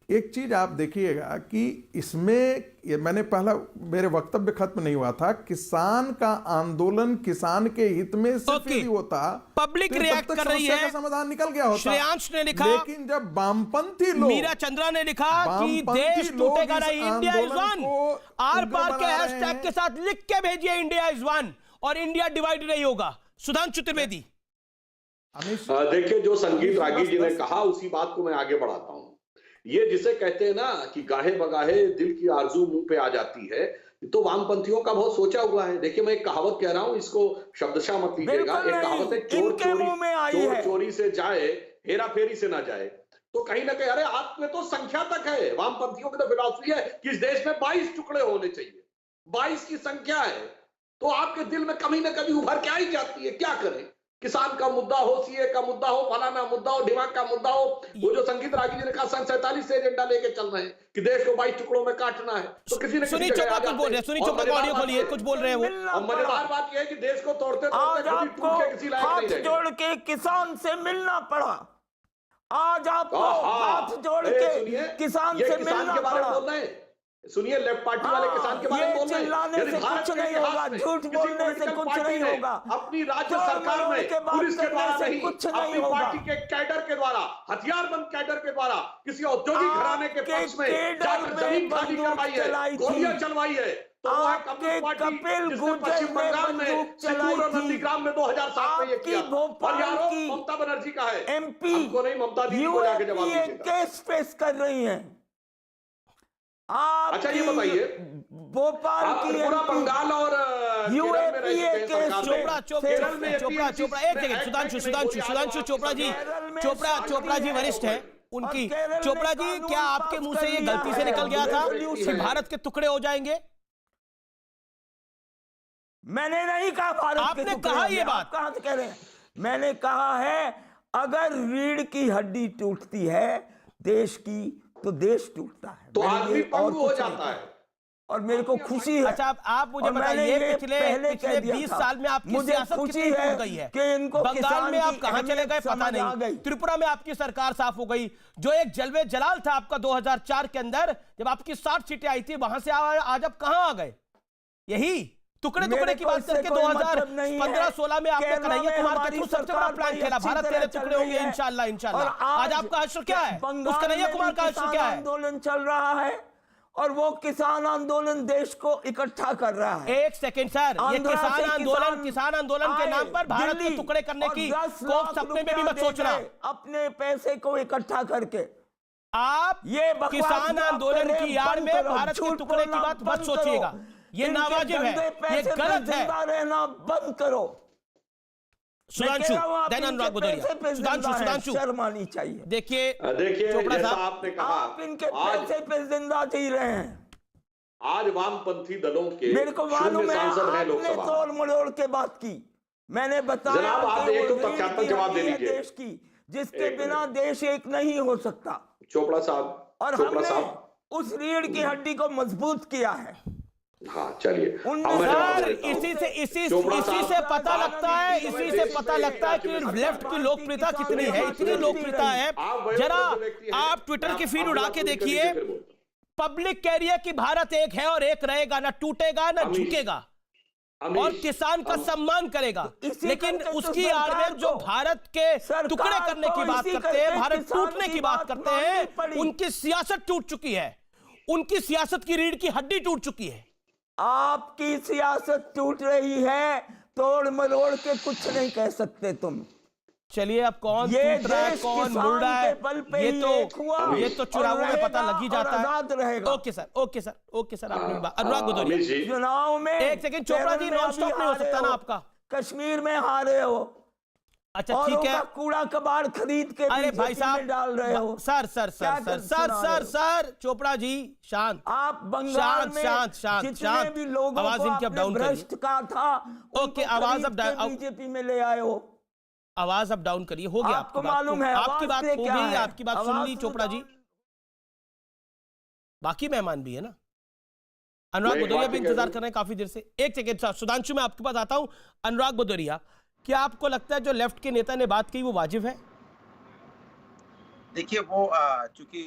एक चीज आप देखिएगा कि इसमें ये मैंने पहला, मेरे वक्तव्य खत्म नहीं हुआ था, किसान का आंदोलन किसान के हित में सिर्फ यदि होता, पब्लिक तो रिएक्ट तब तक कर रही समस्या है। का समाधान निकल गया होता। श्रेयांश ने लिखा, लेकिन जब वामपंथी लोग, मीरा चंद्रा ने लिखा कि वामपंथी देश लोग टूटेगा इस नहीं, इंडिया इज आंदोलन वन। को आर उग्र पार के बना रहे हैशटैग हैं। के साथ लिख के भेजिए इंडिया इज वन, और इंडिया डिवाइड नहीं होगा। सुधांशु चतुर्वेदी, देखिए, जो संगीत रागी जी ने कहा उसी बात को मैं आगे बढ़ाता हूं। ये जिसे कहते हैं ना कि गाहे बगाहे दिल की आरजू मुंह पे आ जाती है, तो वामपंथियों का बहुत सोचा हुआ है। देखिए, मैं एक कहावत कह रहा हूं, इसको शब्दशः मत लीजिएगा। एक कहावत है, चोर चोरी से जाए, हेरा फेरी से ना जाए। तो कहीं ना कहीं, अरे आप में तो संख्या तक है। वामपंथियों की तो फिलॉसफी है कि इस देश में 22 टुकड़े होने चाहिए, 22 की संख्या है। तो आपके दिल में कभी ना कभी उभर के आई जाती है, क्या करें? किसान का मुद्दा हो, सीए का मुद्दा हो, फलाना मुद्दा हो, दिमाग का मुद्दा हो। वो जो संगीत रागी जी ने कहा, सन 47 से एजेंडा लेके चल रहे हैं कि देश को 22 टुकड़ों में काटना है। तो किसी ने सुनील चोपड़ा कुछ बोल रहे हैं, सुनील चोपड़ा को ऑडियो खोलिए, कुछ बोल रहे हैं वो। और मजेदार बात यह है कि देश को तोड़ते आज तोड़ते कभी आपको टूट के किसी लायक हाथ नहीं रहे। जोड़ के किसान से मिलना पड़ा। आज आपको हाथ जोड़ के किसान से मिलना के बारे में पड़ा। बोल रहे हैं। सुनिए, लेफ्ट पार्टी वाले किसान के बारे में बोल रहे हैं। चिल्लाने से कुछ नहीं होगा, झूठ बोलने से कुछ नहीं होगा, अपनी राज्य सरकार में पुलिस के द्वारा नहीं, अपनी पार्टी के कैडर के द्वारा, हथियारबंद कैडर के द्वारा किसी औद्योगिक घराने के पक्ष में जाकर जमीन खाली करवाई है, गोलियां चलवाई है। तो वो है कम्युनिस्ट पार्टी, जिसने पश्चिम बंगाल में सितूर और नंदीग्राम में 2007 में ये किया। और ये आरोप ममता बनर्जी का है। एमपी हमको नहीं, ममता दीदी को जाके जवाब दीजिएगा। केस फेस कर रही हैं। आप अच्छा, ये बताइए, भोपाल की पूरा बंगाल और यूएपीए केस चोपड़ा एक सेकंड, सुधांशु चोपड़ा जी वरिष्ठ है उनकी। चोपड़ा जी, क्या आपके मुंह से ये गलती से निकल गया था कि भारत के टुकड़े हो जाएंगे? मैंने नहीं कहा भारत आपने के टुकड़े कहा होंगे। ये बात। आप कहां से कह रहे हैं? मैंने कहा है, अगर रीढ़ की हड्डी टूटती है देश की, तो देश टूटता है, तो आदमी पंगु हो जाता है। और मेरे को खुशी है। अच्छा, आप मुझे बताइए, पिछले 20 साल में आपकी सियासत कितनी टूट गई है? बंगाल में आप कहां चले गए पता नहीं, त्रिपुरा में आपकी सरकार साफ हो गई। जो एक जलवे जलाल था आपका 2004 के अंदर, जब आपकी 60 सीटें आई थी, वहां से आज आप कहां आ गए? यही टुकड़े टुकड़े की बात करके 2015-16 में आपने कन्हैया कुमार के थ्रू सबसे बड़ा प्लान खेला, भारत तेरे टुकड़े होंगे इंशाल्लाह। आज आपका हश्र क्या है? उस कन्हैया कुमार का हश्र क्या है? आंदोलन चल रहा है और वो किसान आंदोलन देश को इकट्ठा कर रहा है। एक सेकंड सर, ये किसान आंदोलन के नाम पर भारत को टुकड़े करने की कोक सपने में भी मत सोचना। अपने पैसे को इकट्ठा करके आप ये किसान आंदोलन की आड़ में भारत के टुकड़े की बात मत सोचिएगा, ये नावाजिब है, ये गलत है। रहना बंद करो। सुधांशु, देन अनुराग भदौरिया। सुधांशु शर्म आनी चाहिए। देखिए चोपड़ा साहब, आपने कहा आप इनके पैसे पे जिंदा जी रहे हैं। आज वामपंथी दलों के मेरे को मालूम है आपने लोकसभा तोड़ मरोड़ के बात की। मैंने बताया जनाब, आप एक तो तथ्यात्मक जवाब दे दीजिए देश की, जिसके बिना देश एक नहीं हो सकता। चोपड़ा साहब, और हमने उस रीढ़ की हड्डी को मजबूत किया है। हाँ चलिए, इसी से पता लगता है, इसी से पता लगता है कि लेफ्ट की लोकप्रियता कितनी है। इतनी लोकप्रियता है, जरा आप ट्विटर की फीड उड़ा के देखिए। पब्लिक कह रही है कि भारत एक है और एक रहेगा, ना टूटेगा ना झुकेगा, और किसान का सम्मान करेगा। लेकिन उसकी आड़ में जो भारत के टुकड़े करने की बात करते हैं, भारत टूटने की बात करते हैं, उनकी सियासत टूट चुकी है, उनकी सियासत की रीढ़ की हड्डी टूट चुकी है। आपकी सियासत टूट रही है, तोड़ मरोड़ के कुछ नहीं कह सकते तुम। चलिए, अब कौन टूट रहा है, कौन मुड़ रहा है, ये तो चुनावों में पता लग ही जाता है। ओके सर, आपने बात। अनुराग भदौरिया, चुनाव में एक second, Chopra ji non stop नहीं हो सकता ना आपका। कश्मीर में हारे हो, अच्छा ठीक है, कूड़ा कबाड़ खरीद के अरे भाई साहब डाल रहे हो। सर चोपड़ा जी शांत, आप बंगाल में जितने भी लोगों आवाज को इनकी अप डाउन करिए। भ्रष्ट का था, ओके, आवाज अप डाउन, बीजेपी में ले आए हो। आवाज अप डाउन करिए। हो गया, आपको मालूम है आपकी बात हो गई, है? आपकी बात सुन ली चोपड़ा जी। बाकी मेहमान भी है ना, अनुराग भदौरिया भी इंतजार कर रहे हैं काफी देर से। एक सेकेंड सुधांशु, मैं आपके पास आता हूं। अनुराग भदौरिया, क्या आपको लगता है जो लेफ्ट के नेता ने बात की वो वाजिब है? देखिए, वो चूंकि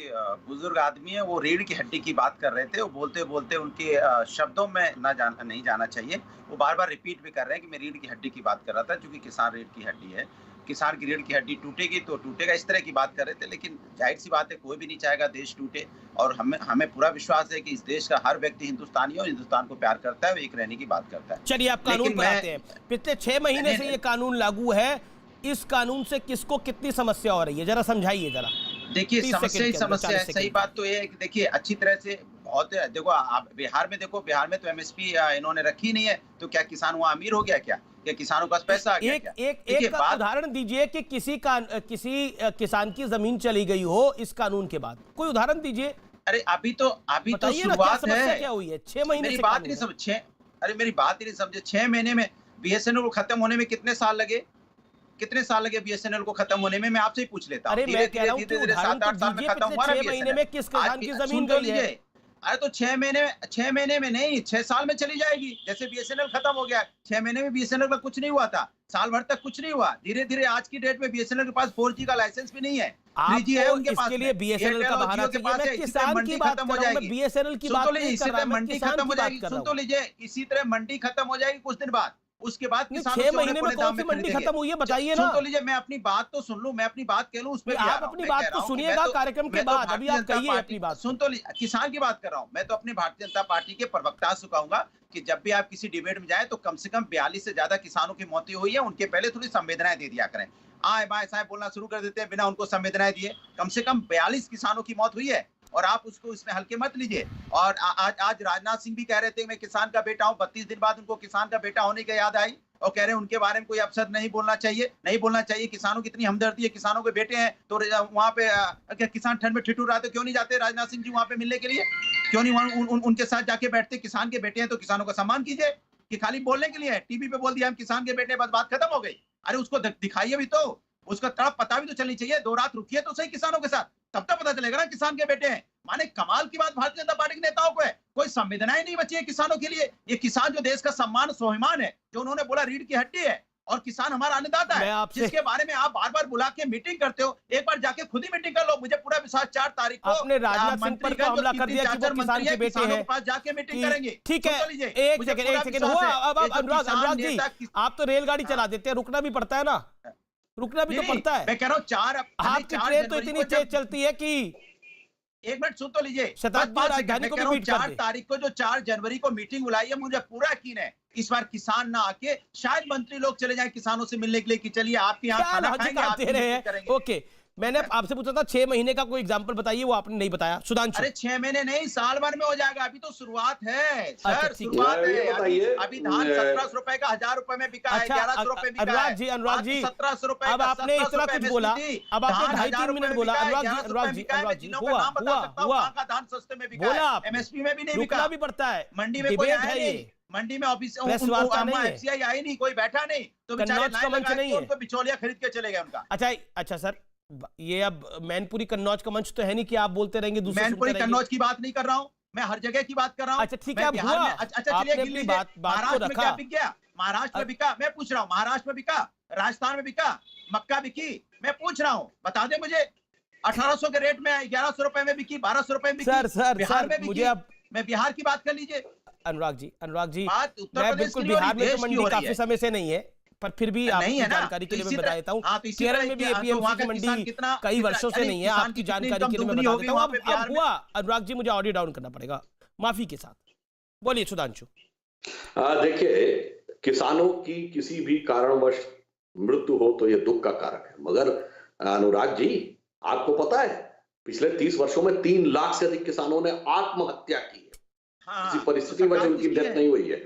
बुजुर्ग आदमी है, वो रीढ़ की हड्डी की बात कर रहे थे। वो बोलते बोलते उनके शब्दों में नहीं जाना चाहिए। वो बार बार रिपीट भी कर रहे हैं कि मैं रीढ़ की हड्डी की बात कर रहा था, क्योंकि किसान रीढ़ की हड्डी है। किसान की रीढ़ की हड्डी टूटेगी तो टूटेगा, इस तरह की बात कर रहे थे। लेकिन जाहिर सी बात है, कोई भी नहीं चाहेगा देश टूटे, और हमें पूरा विश्वास है कि इस देश का हर व्यक्ति हिंदुस्तानी और हिंदुस्तान को प्यार करता है, एक रहने की बात करता है। चलिए, आप कानून पर आते हैं। पिछले 6 महीने से ये कानून लागू है, इस कानून से किसको कितनी समस्या हो रही है, जरा समझाइए जरा। देखिए, समस्या ही समस्या है। सही बात तो ये है कि देखिए, अच्छी तरह से बहुत देखो, आप बिहार में तो एमएसपी इन्होंने रखी नहीं है, तो क्या किसान वहाँ अमीर हो गया? क्या किसानों का पैसा आ गया? एक उदाहरण दीजिए कि किसी किसान की जमीन चली गई हो इस कानून के बाद, कोई उदाहरण दीजिए। अरे अभी तो शुरुआत है। क्या हुई है 6 महीने से? मेरी बात नहीं समझे। 6 महीने में बीएसएनएल को खत्म होने में कितने साल लगे बीएसएनएल को खत्म होने में? मैं आपसे ही पूछ लेता हूँ। अरे मैं कह रहा हूँ कि 7-8 साल में खत्म हुआ। 6 महीने में किस किसान की जमीन गई है? अरे तो 6 महीने में नहीं, 6 साल में चली जाएगी। जैसे बीएसएनएल खत्म हो गया, 6 महीने में बीएसएनएल का कुछ नहीं हुआ था, साल भर तक कुछ नहीं हुआ। धीरे धीरे आज की डेट में बीएसएनएल के पास 4G का लाइसेंस भी नहीं है, 3G है उनके पास। इसके लिए बीएसएनएल का बहाना चाहिए। किसान की बात कर रहा हूं, मैं बीएसएनएल की बात नहीं कर रहा, मैं किसान की बात कर रहा हूं। सुन तो लीजिए, इसी तरह मंडी खत्म हो जाएगी कुछ दिन बाद, उसके बाद किसानों 6 महीने में कौन सी मंडी खत्म हुई है बताइए ना। सुन तो लीजिए, मैं अपनी बात तो सुन लूं, मैं अपनी बात कह लूं, उस पे आप अपनी बात तो सुनिएगा कार्यक्रम के बाद, अभी आप कहिए अपनी बात। सुन तो लीजिए, किसान की बात कर रहा हूं मैं, तो अपनी भारतीय जनता पार्टी के प्रवक्ता से कहूंगा कि जब भी आप किसी डिबेट में जाए तो कम से कम 42 से ज्यादा किसानों की मौतें हुई है, उनके पहले थोड़ी संवेदनाएं दे दिया करें। आए बाएं साहब बोलना शुरू कर देते हैं बिना उनको संवेदनाएं दिए। कम से कम 42 किसानों की मौत हुई है, और आप उसको इसमें हल्के मत लीजिए। और आज राजनाथ सिंह भी कह रहे थे मैं किसान का बेटा हूं, 32 दिन बाद उनको किसान का बेटा होने की याद आई, और कह रहे हैं उनके बारे में कोई अपशब्द नहीं बोलना चाहिए। किसानों की इतनी हमदर्दी है, किसानों के बेटे हैं, तो वहां पे अगर किसान ठंड में ठिठुर रहा तो क्यों नहीं जाते राजनाथ सिंह जी वहां पे मिलने के लिए? क्यों नहीं वहां उनके साथ जाके बैठते? किसान के बेटे हैं तो किसानों का सम्मान कीजिए, कि खाली बोलने के लिए है, टीवी पे बोल दिया हम किसान के बेटे, बस बात खत्म हो गई। अरे उसको दिखाइए भी तो, उसका तड़प पता भी तो चलनी चाहिए। 2 रात रुकिए तो सही किसानों के साथ, तब तक पता चलेगा ना किसान के बेटे हैं। माने कमाल की बात भारतीय जनता पार्टी के नेताओं को है, कोई संवेदनाएं नहीं बची है किसानों के लिए। ये किसान जो देश का सम्मान स्वाभिमान है, जो उन्होंने बोला रीढ़ की हड्डी है, और किसान हमारा अन्नदाता है, जिसके बारे में आप बार बार बुला के मीटिंग करते हो। एक बार जाके खुद ही मीटिंग कर लो। मुझे पूरा विश्वास 4 तारीख को आपने राजनाथ सिंह पर तो हमला कर दिया कि वो किसान के बेटे हैं, पास जाके मीटिंग करेंगे। ठीक है, एक सेकंड हुआ। अब अनुराग जी, आप तो रेलगाड़ी चला देते हैं, रुकना भी पड़ता है ना, रुकना भी तो पड़ता है। मैं कह रहा हूँ आपकी ट्रेन तो इतनी तेज चलती है कि एक मिनट सुन तो लीजिए। शताब्दी बस 5 राजधानी सेकंड को में भी कह रहा हूं, बीट कर 4 दे। तारीख को जो 4 जनवरी को मीटिंग बुलाई है, मुझे पूरा यकीन है इस बार किसान ना आके शायद मंत्री लोग चले जाएं किसानों से मिलने के लिए कि चलिए आपके यहाँ क्या खाना लॉजिक खाएंगे, आप आपकी दे रहे मीटिंग हैं? करेंगे। ओके, मैंने आपसे पूछा था 6 महीने का कोई एग्जांपल बताइए, वो आपने नहीं बताया। सुधांशु, अरे 6 महीने नहीं, साल भर में हो जाएगा, अभी तो शुरुआत है अच्छा, सर, ठीक है। शुरुआत है। ये बताइए, अभी धान 1700 रुपए का 1000 रुपए में बिका है, अच्छा, 1100 रुपए बिका है। अनुराग जी, अनुराग जी, 1700 रुपए अब आपने इतना कुछ बोला, अब आपने 2.5-3 मिनट बोला। अनुराग जी, अनुराग जी, अनुराग जी, हुआ धान सस्ते में बिका बोला है, आपने। एमएसपी में भी नहीं रुकना बिका। भी पड़ता है, मंडी में कोई डिबेट आया है नहीं, ये, मंडी में ऑफिस प्रेस वार्ता नहीं है। एफसीआई आई नहीं, कोई बैठा नहीं, तो बेचारे कन्नौज का लाइन मंच लगा नहीं के है। उनको बिचौलिया खरीद के चले गए उनका। अच्छा सर, ये अब मैनपुरी कन्नौज का मंच तो है नहीं कि आप बोलते रहेंगे, दूसरे मैनपुरी सुनते रहेंगे। कन्नौज की बात नहीं कर रहा हूँ, मैं हर जगह की बात कर रहा हूँ। अच्छा, ठीक है, मैं अब बिहार हुआ। में- अच्छा चलिए आपने गिन अपनी लीजिए। बात को महाराष्ट्र में रखा। क्या बिक गया? महाराष्ट्र में बिका, मैं पूछ रहा हूँ, महाराष्ट्र में बिका, राजस्थान में बिका, मक्का बिकी, मैं पूछ रहा हूँ, बता दे मुझे। 1800 के रेट में 1100 रुपए में बिकी, 1200 रुपए में बिकी। सर, बिहार में मुझे बिकी। अब मैं बिहार की बात कर लीजिए। अनुराग जी, बात उत्तर मैं प्रदेश बिल्कुल की नहीं हो बिहार रही, में देश तो की मंडी हो रही काफी है। समय से नहीं है, पर फिर भी आपकी नहीं है ना, जानकारी के लिए तो मैं इसी बता तरह- देता हूँ, हाँ, तो इसी केरल तरह में भी की- तो एपीएमसी वहाँ की का किसान मंडी कितना- कई वर्षों से यानी नहीं है। किसान आपकी की जानकारी कितनी के लिए मैं इनकम बता दुगनी देता हूँ। होगी वहाँ पे बिहार अब में। हुआ अनुराग जी, मुझे ऑडियो डाउन करना पड़ेगा, माफी के साथ। बोलिए सुधांशु। देखिए, किसानों की किसी भी कारणवश मृत्यु हो तो यह दुख का कारक है, मगर अनुराग जी, आपको पता है पिछले 30 वर्षों में 3 लाख से अधिक किसानों ने आत्महत्या की है। हाँ, किसी परिस्थिति तो वजह सरकार उनकी किसकी डेथ है? नहीं हुई है।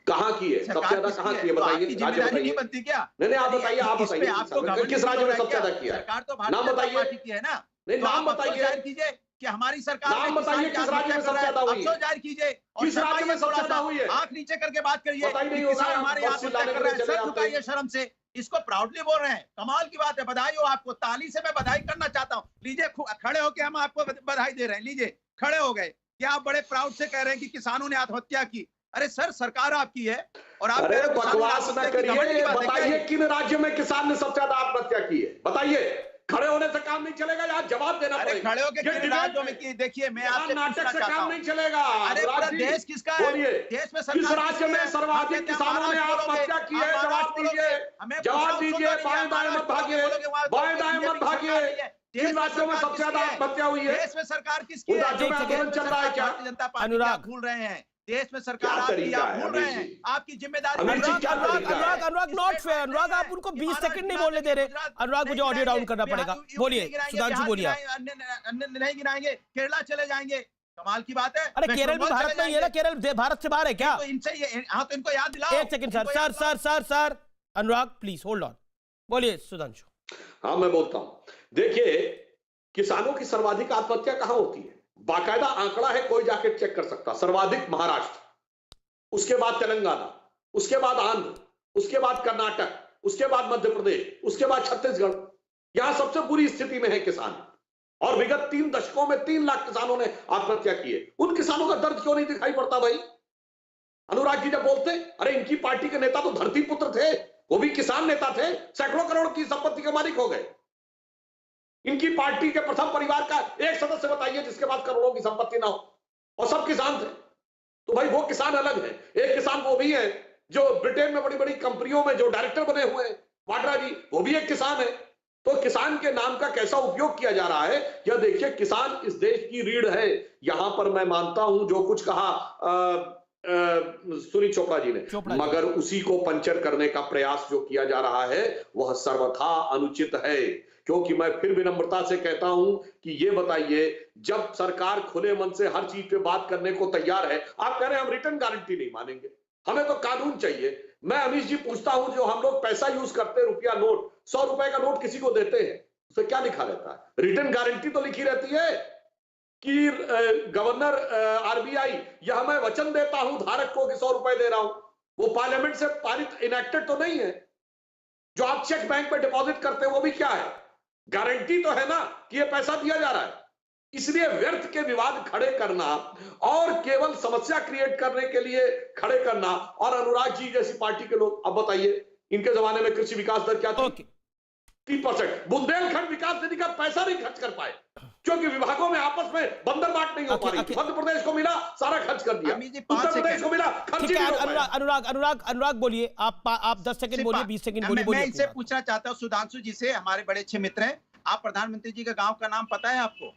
कहाँ की है? सबसे सरकार ज्यादा किसकी कहाँ है? की है? तो बताइए, आपकी राज्य जिम्मेदारी बताइए। नहीं बनती क्या? नहीं, आप अरे बताइए, आप इस पे बताइए आपको घमंड किस राज्य में हो रहा है सबसे क्या? ज्यादा किया है? सरकार तो नाम भारतीय जनता बताइए। पार्टी की है ना। नहीं, तो नाम आप अफसोस बताइए। जाहिर कीजिए कि हमारी सरकार नाम ने बताइए, किसान किस राज्य में आत्महत्या सबसे कर ज्यादा रहा है। हुई है? अफसोस जाहिर कीजिए और किस राज्य में शर्माइए, सबसे थोड़ा ज्यादा सा हुई है? आंख नीचे करके बात करिए पता ही कि नहीं होगा, किसान हमारी बस आत्महत्या चिल्लाने कर के रहे लिए हैं। चले सर आते झुकाइए हैं। शर्म से, इसको प्राउडली बोल रहे हैं। कमाल की बात है, बधाई हो आपको, ताली से मैं बधाई करना चाहता हूँ। लीजिए, खड़े होके हम आपको बधाई दे रहे हैं, लीजिए खड़े हो गए। क्या आप बड़े प्राउड से कह रहे हैं कि किसानों ने आत्महत्या की? अरे सर, सरकार आपकी है और आप अरे कह रहे हो किसानों ने बकवास न आत्महत्या की, घमंड की करिए, बात है क्या बताइए ये? किन राज्य में किसान ने सबसे ज्यादा आत्महत्या की है? बताइए। खड़े होने से काम नहीं चलेगा, यार जवाब देना अरे पड़ेगा। खड़े होके ये किन डिबेट राज्यों है। में की? देखिए, मैं यहाँ आपसे नाटक पूछना से चाहता काम हूँ। नहीं चलेगा। अरे पूरा अनुराग जी, देश किसका है? बोलिए, देश में किस सरकार राज्य किसकी में है? सर्वाधिक आप कहते हैं किसानों ने महाराष्ट्र आत्महत्या बोलोगे, की है? आप जवाब महाराष्ट्र दीजिए, बोलोगे। हमें जवाब पूछना दीजिए, उसको बाएं दाएं मत भागिए, बाएं दाएं मत भागिए। किन राज्यों में सबसे ज्यादा आत्महत्या हुई है? देश में सरकार किसकी उन है? राज्यों में आंदोलन चल रहा है क्या? भारतीय जनता पार्टी अनुराग। आप भूल रहे हैं। देश में सरकार क्या आपकी, तरीका आप है, भूल रहे अमीर हैं। जी? आपकी जिम्मेदारी अमीर जी, क्या तरीका है? अनुराग नॉट फेयर। अनुराग, आप उनको 20 सेकंड नहीं बोलने दे रहे। अनुराग, मुझे ऑडियो डाउन करना पड़ेगा। बोलिए सुधांशु, बोलिए आप। नहीं गिनाएंगे, केरला चले जाएंगे, कमाल की बात है। अरे केरल भी भारत में ही है ना, केरल भारत से बाहर है क्या? तो इनसे हाँ, तो इनको याद दिलाओ। एक second sir, Anurag please hold on. बोलिए सुधांशु। हाँ, मैं बोलता हूं। देखिए, किसानों की सर्वाधिक आत्महत्या कहां होती है? बाकायदा आंकड़ा है, कोई जाके चेक कर सकता। सर्वाधिक महाराष्ट्र, उसके बाद तेलंगाना, उसके बाद आंध्र, उसके बाद कर्नाटक, उसके बाद मध्य प्रदेश, उसके बाद छत्तीसगढ़। यहां सबसे बुरी स्थिति में है किसान। और विगत 3 दशकों में 3 लाख किसानों ने आत्महत्या की है। उन किसानों का दर्द क्यों नहीं दिखाई पड़ता भाई? अनुराग जी जब बोलते, अरे इनकी पार्टी के नेता तो धरती पुत्र थे, वो भी किसान नेता थे, सैकड़ों करोड़ की संपत्ति के मालिक हो गए। इनकी पार्टी के प्रथम परिवार का एक सदस्य बताइए जिसके पास करोड़ों की संपत्ति ना हो, और सब किसान थे। तो भाई वो किसान अलग है। एक किसान वो भी है जो ब्रिटेन में बड़ी बड़ी कंपनियों में जो डायरेक्टर बने हुए हैं, वाड्रा जी, वो भी एक किसान है। तो किसान के नाम का कैसा उपयोग किया जा रहा है, यह देखिए। किसान इस देश की रीढ़ है। यहां पर मैं मानता हूं जो कुछ कहा सुनील चोपड़ा जी ने, मगर उसी को पंचर करने का प्रयास जो किया जा रहा है वह सर्वथा अनुचित है। क्योंकि मैं फिर विनम्रता से कहता हूं कि ये बताइए, जब सरकार खुले मन से हर चीज पे बात करने को तैयार है, आप कह रहे हैं हम रिटर्न गारंटी नहीं मानेंगे, हमें तो कानून चाहिए। मैं अमीश जी पूछता हूं, जो हम लोग पैसा यूज करते हैं, रुपया नोट, 100 रुपए का नोट किसी को देते हैं, उसे क्या लिखा रहता है? रिटर्न गारंटी तो लिखी रहती है कि गवर्नर आरबीआई, यह मैं वचन देता हूं धारक को कि 100 रुपए दे रहा हूं। वो पार्लियामेंट से पारित इनेक्टेड तो नहीं है। जो आप चेक बैंक पे डिपॉजिट करते हैं वो भी क्या है? गारंटी तो है ना कि ये पैसा दिया जा रहा है। इसलिए व्यर्थ के विवाद खड़े करना और केवल समस्या क्रिएट करने के लिए खड़े करना, और अनुराग जी जैसी पार्टी के लोग, अब बताइए इनके जमाने में कृषि विकास दर क्या थी? 3%। बुंदेलखंड विकास निधि का पैसा नहीं खर्च कर पाए क्योंकि विभागों में आपस में बंदरबाट नहीं हो पा रही। मध्य प्रदेश को मिला, सारा खर्च कर दिया। उत्तर प्रदेश को मिला, खर्च ही नहीं हो पाया। अनुराग बोलिए, आप 10 सेकंड बोलिए, 20 सेकंड बोलिए। मैं इनसे पूछना चाहता हूं सुधांशु जी से, हमारे बड़े अच्छे मित्र हैं। आप प्रधानमंत्री जी के गांव का नाम पता है आपको?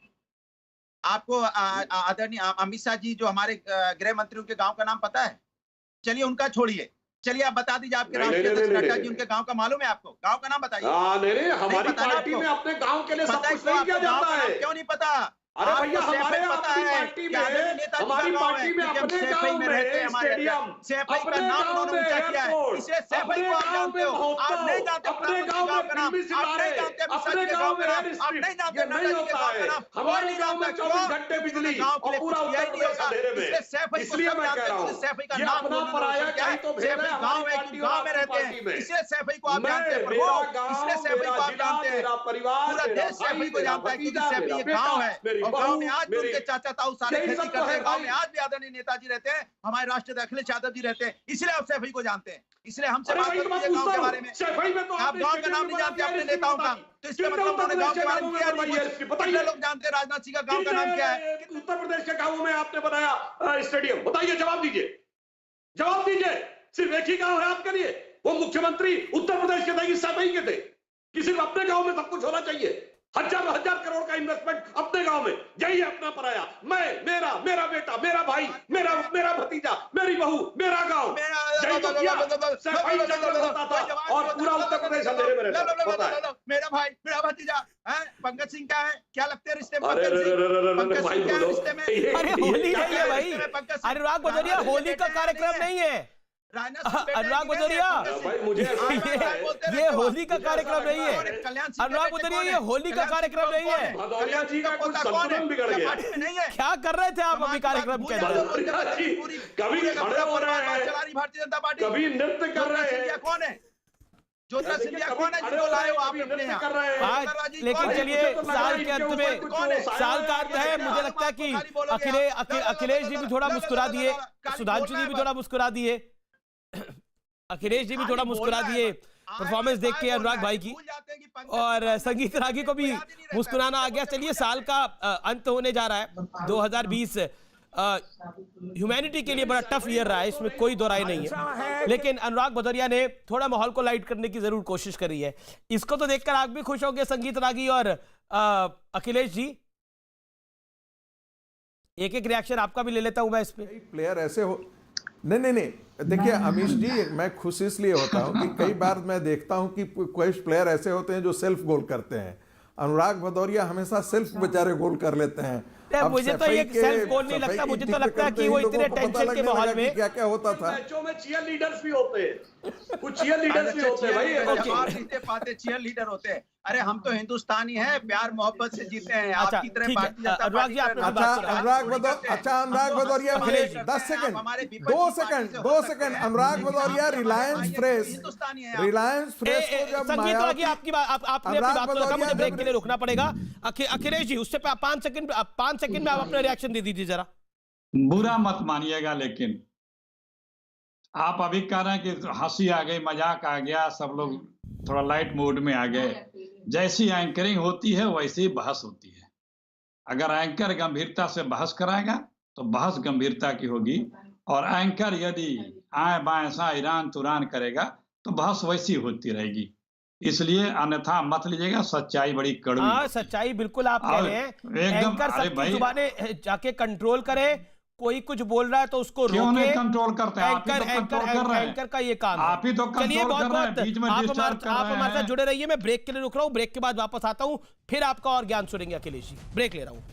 आपको आदरणीय अमित शाह जी जो हमारे गृह मंत्री, उनके गांव का नाम पता है? चलिए उनका छोड़िए, चलिए आप बता दीजिए, आपके राष्ट्रीय अध्यक्ष नड्डा जी उनके गांव का मालूम है आपको? गांव का नाम बताइए। नहीं, हमारी पार्टी में अपने गांव के लिए सब कुछ नहीं किया जाता है। क्यों नहीं पता? अरे भैया, हमारे अपनी पार्टी में, हमारी पार्टी में अपने गांव में स्टेडियम, सैफई का नाम उन्होंने ऊंचा किया है, इसलिए सैफई को आप जानते हो। आप नहीं जानते अपने गांव का नाम, आप नहीं जानते अपने गांव का नाम, आप नहीं जानते नड्डा जी के गांव का नाम। हमारे गांव में 24 घंटे बिजली और पूरा उत्तर प्रदेश अंधेरे में, इसलिए मैं कह रहा हूँ सैफई का ये नाम अपना पराया कहीं तो भेद है। गांव में रहते हैं, इसलिए सैफई को आप जानते हैं प्रभु, इसलिए सैफई को आप जानते हैं। पूरा देश सैफई को जानता है क्योंकि सैफई ये गांव है, और गांव में आज उनके चाचा ताऊ सारे खेती करते हैं। गांव में आज भी आदरणीय नेताजी रहते हैं, हमारे राष्ट्रीय अखिलेश यादव जी रहते हैं, इसलिए आप सैफई को जानते हैं। इसलिए हमसे बात करते हैं गांव के बारे में। आप गांव का नाम नहीं जानते अपने नेताओं का, तो इसका मतलब उन्होंने गांव के बारे में किया नहीं। कितने लोग जानते हैं राजनाथ सिंह का गांव का नाम क्या है? उत्तर प्रदेश के गांवों में आपने बताया स्टेडियम, बताइए, जवाब दीजिए, जवाब दीजिए। सिर्फ एक ही गांव है आपके लिए, वो मुख्यमंत्री उत्तर प्रदेश के थे, सैफई के थे, कि सिर्फ अपने गांव में सब कुछ होना चाहिए। हजार करोड़ का इन्वेस्टमेंट अपने गांव में, यही है अपना पराया। मैं, मेरा बेटा, मेरा भाई, मेरा भतीजा, मेरी बहू, मेरा गांव, यही तो किया। सैफई जंगल में होता था और पूरा उत्तर प्रदेश अंधेरे में रहता है। मेरा भाई, मेरा भतीजा है। पंकज सिंह क्या है? क्या लगते हैं रिश्ते में? अरे पंकज सिंह क्या है रिश्ते में? अरे होली नहीं है भाई, अनुराग भदौरिया, होली का कार्यक्रम नहीं है अनुराग भदौरिया, ये होली का कार्यक्रम नहीं है अनुराग भदौरिया, ये होली का कार्यक्रम नहीं है। भदौरिया जी का कुछ संतुलन बिगड़ गया। क्या कर रहे थे आप अभी कार्यक्रम के अंदर? कभी खड़े हो रहे हैं, भारतीय जनता पार्टी, कभी नृत्य कर रहे हैं। कौन है ज्योतिरादित्य सिंधिया? कौन है जिसको लाए हो आप अपने यहाँ? आज लेकिन चलिए, साल के अंत में, साल का अंत है, मुझे लगता है कि अखिलेश जी भी थोड़ा मुस्कुरा दिए, सुधांशु जी भी थोड़ा मुस्कुरा दिए, अखिलेश जी भी थोड़ा मुस्कुरा दिए परफॉर्मेंस देख के अनुराग भाई की, और संगीत रागी को भी मुस्कुराना आ गया। चलिए, साल का अंत होने जा रहा है 2020, ह्यूमैनिटी के लिए बड़ा टफ ईयर रहा है, इसमें कोई दो राय नहीं है, लेकिन अनुराग भदौरिया ने थोड़ा माहौल को लाइट करने की जरूर कोशिश करी है। इसको तो देखकर आप भी खुश होंगे संगीत रागी और अखिलेश जी। एक एक रिएक्शन आपका भी ले लेता हूं मैं इस पे। प्लेयर ऐसे हो, नहीं, देखिए अमीश जी, मैं खुश इसलिए होता हूं कि कई बार मैं देखता हूं कि कुछ प्लेयर ऐसे होते हैं जो सेल्फ गोल करते हैं। अनुराग भदौरिया हमेशा सेल्फ बेचारे गोल कर लेते हैं। मुझे तो ये सेल्फ गोल नहीं लगता, मुझे तो लगता है कि वो इतने टेंशन के माहौल में क्या क्या होता था। मैचों में चीयर लीडर्स भी होते हैं, कुछ चीयर लीडर्स भी होते हैं भाई, जीते पाते चीयर लीडर होते हैं। अरे हम तो हिंदुस्तानी हैं, प्यार मोहब्बत से जीते हैं। आपकी तरह भारतीय जनता पार्टी। अनुराग भदौरिया 10 सेकंड, 2 सेकंड, अनुराग भदौरिया रिलायंस फ्रेश को जब संगीत रागी आपने अपनी बात को रखा, मुझे ब्रेक के लिए रुकना पड़ेगा। अखिलेश जी, उससे 5 सेकंड में आप अपना रिएक्शन दे दीजिए जरा। बुरा मत मानिएगा, लेकिन आप अभी कह रहे हैं कि हंसी आ गई, मजाक आ गया, सब लोग थोड़ा लाइट मूड में आ गए। जैसी एंकरिंग होती है वैसी ही बहस होती है। अगर एंकर गंभीरता से बहस कराएगा तो बहस गंभीरता की होगी, और एंकर यदि आए बाएं सा ईरान तुरान करेगा तो बहस वैसी होती रहेगी। इसलिए अन्यथा मत लीजिएगा, सच्चाई बड़ी कड़वी। हाँ, सच्चाई बिल्कुल आप कह रहे हैं, एंकर सबकी जुबानें जाके कंट्रोल करे। कोई कुछ बोल रहा है तो उसको क्यों रोके। नहीं कंट्रोल करते हैं? एंकर का ये काम है। आप ही तो चलिए, कंट्रोल कर रहे हैं, बीच में डिस्टर्ब कर रहे हैं। आप हमारे साथ जुड़े रहिए, मैं ब्रेक के लिए रुक रहा हूँ, ब्रेक के बाद वापस आता हूँ, फिर आपका और ज्ञान सुनेंगे। अखिलेश जी, ब्रेक ले रहा हूँ।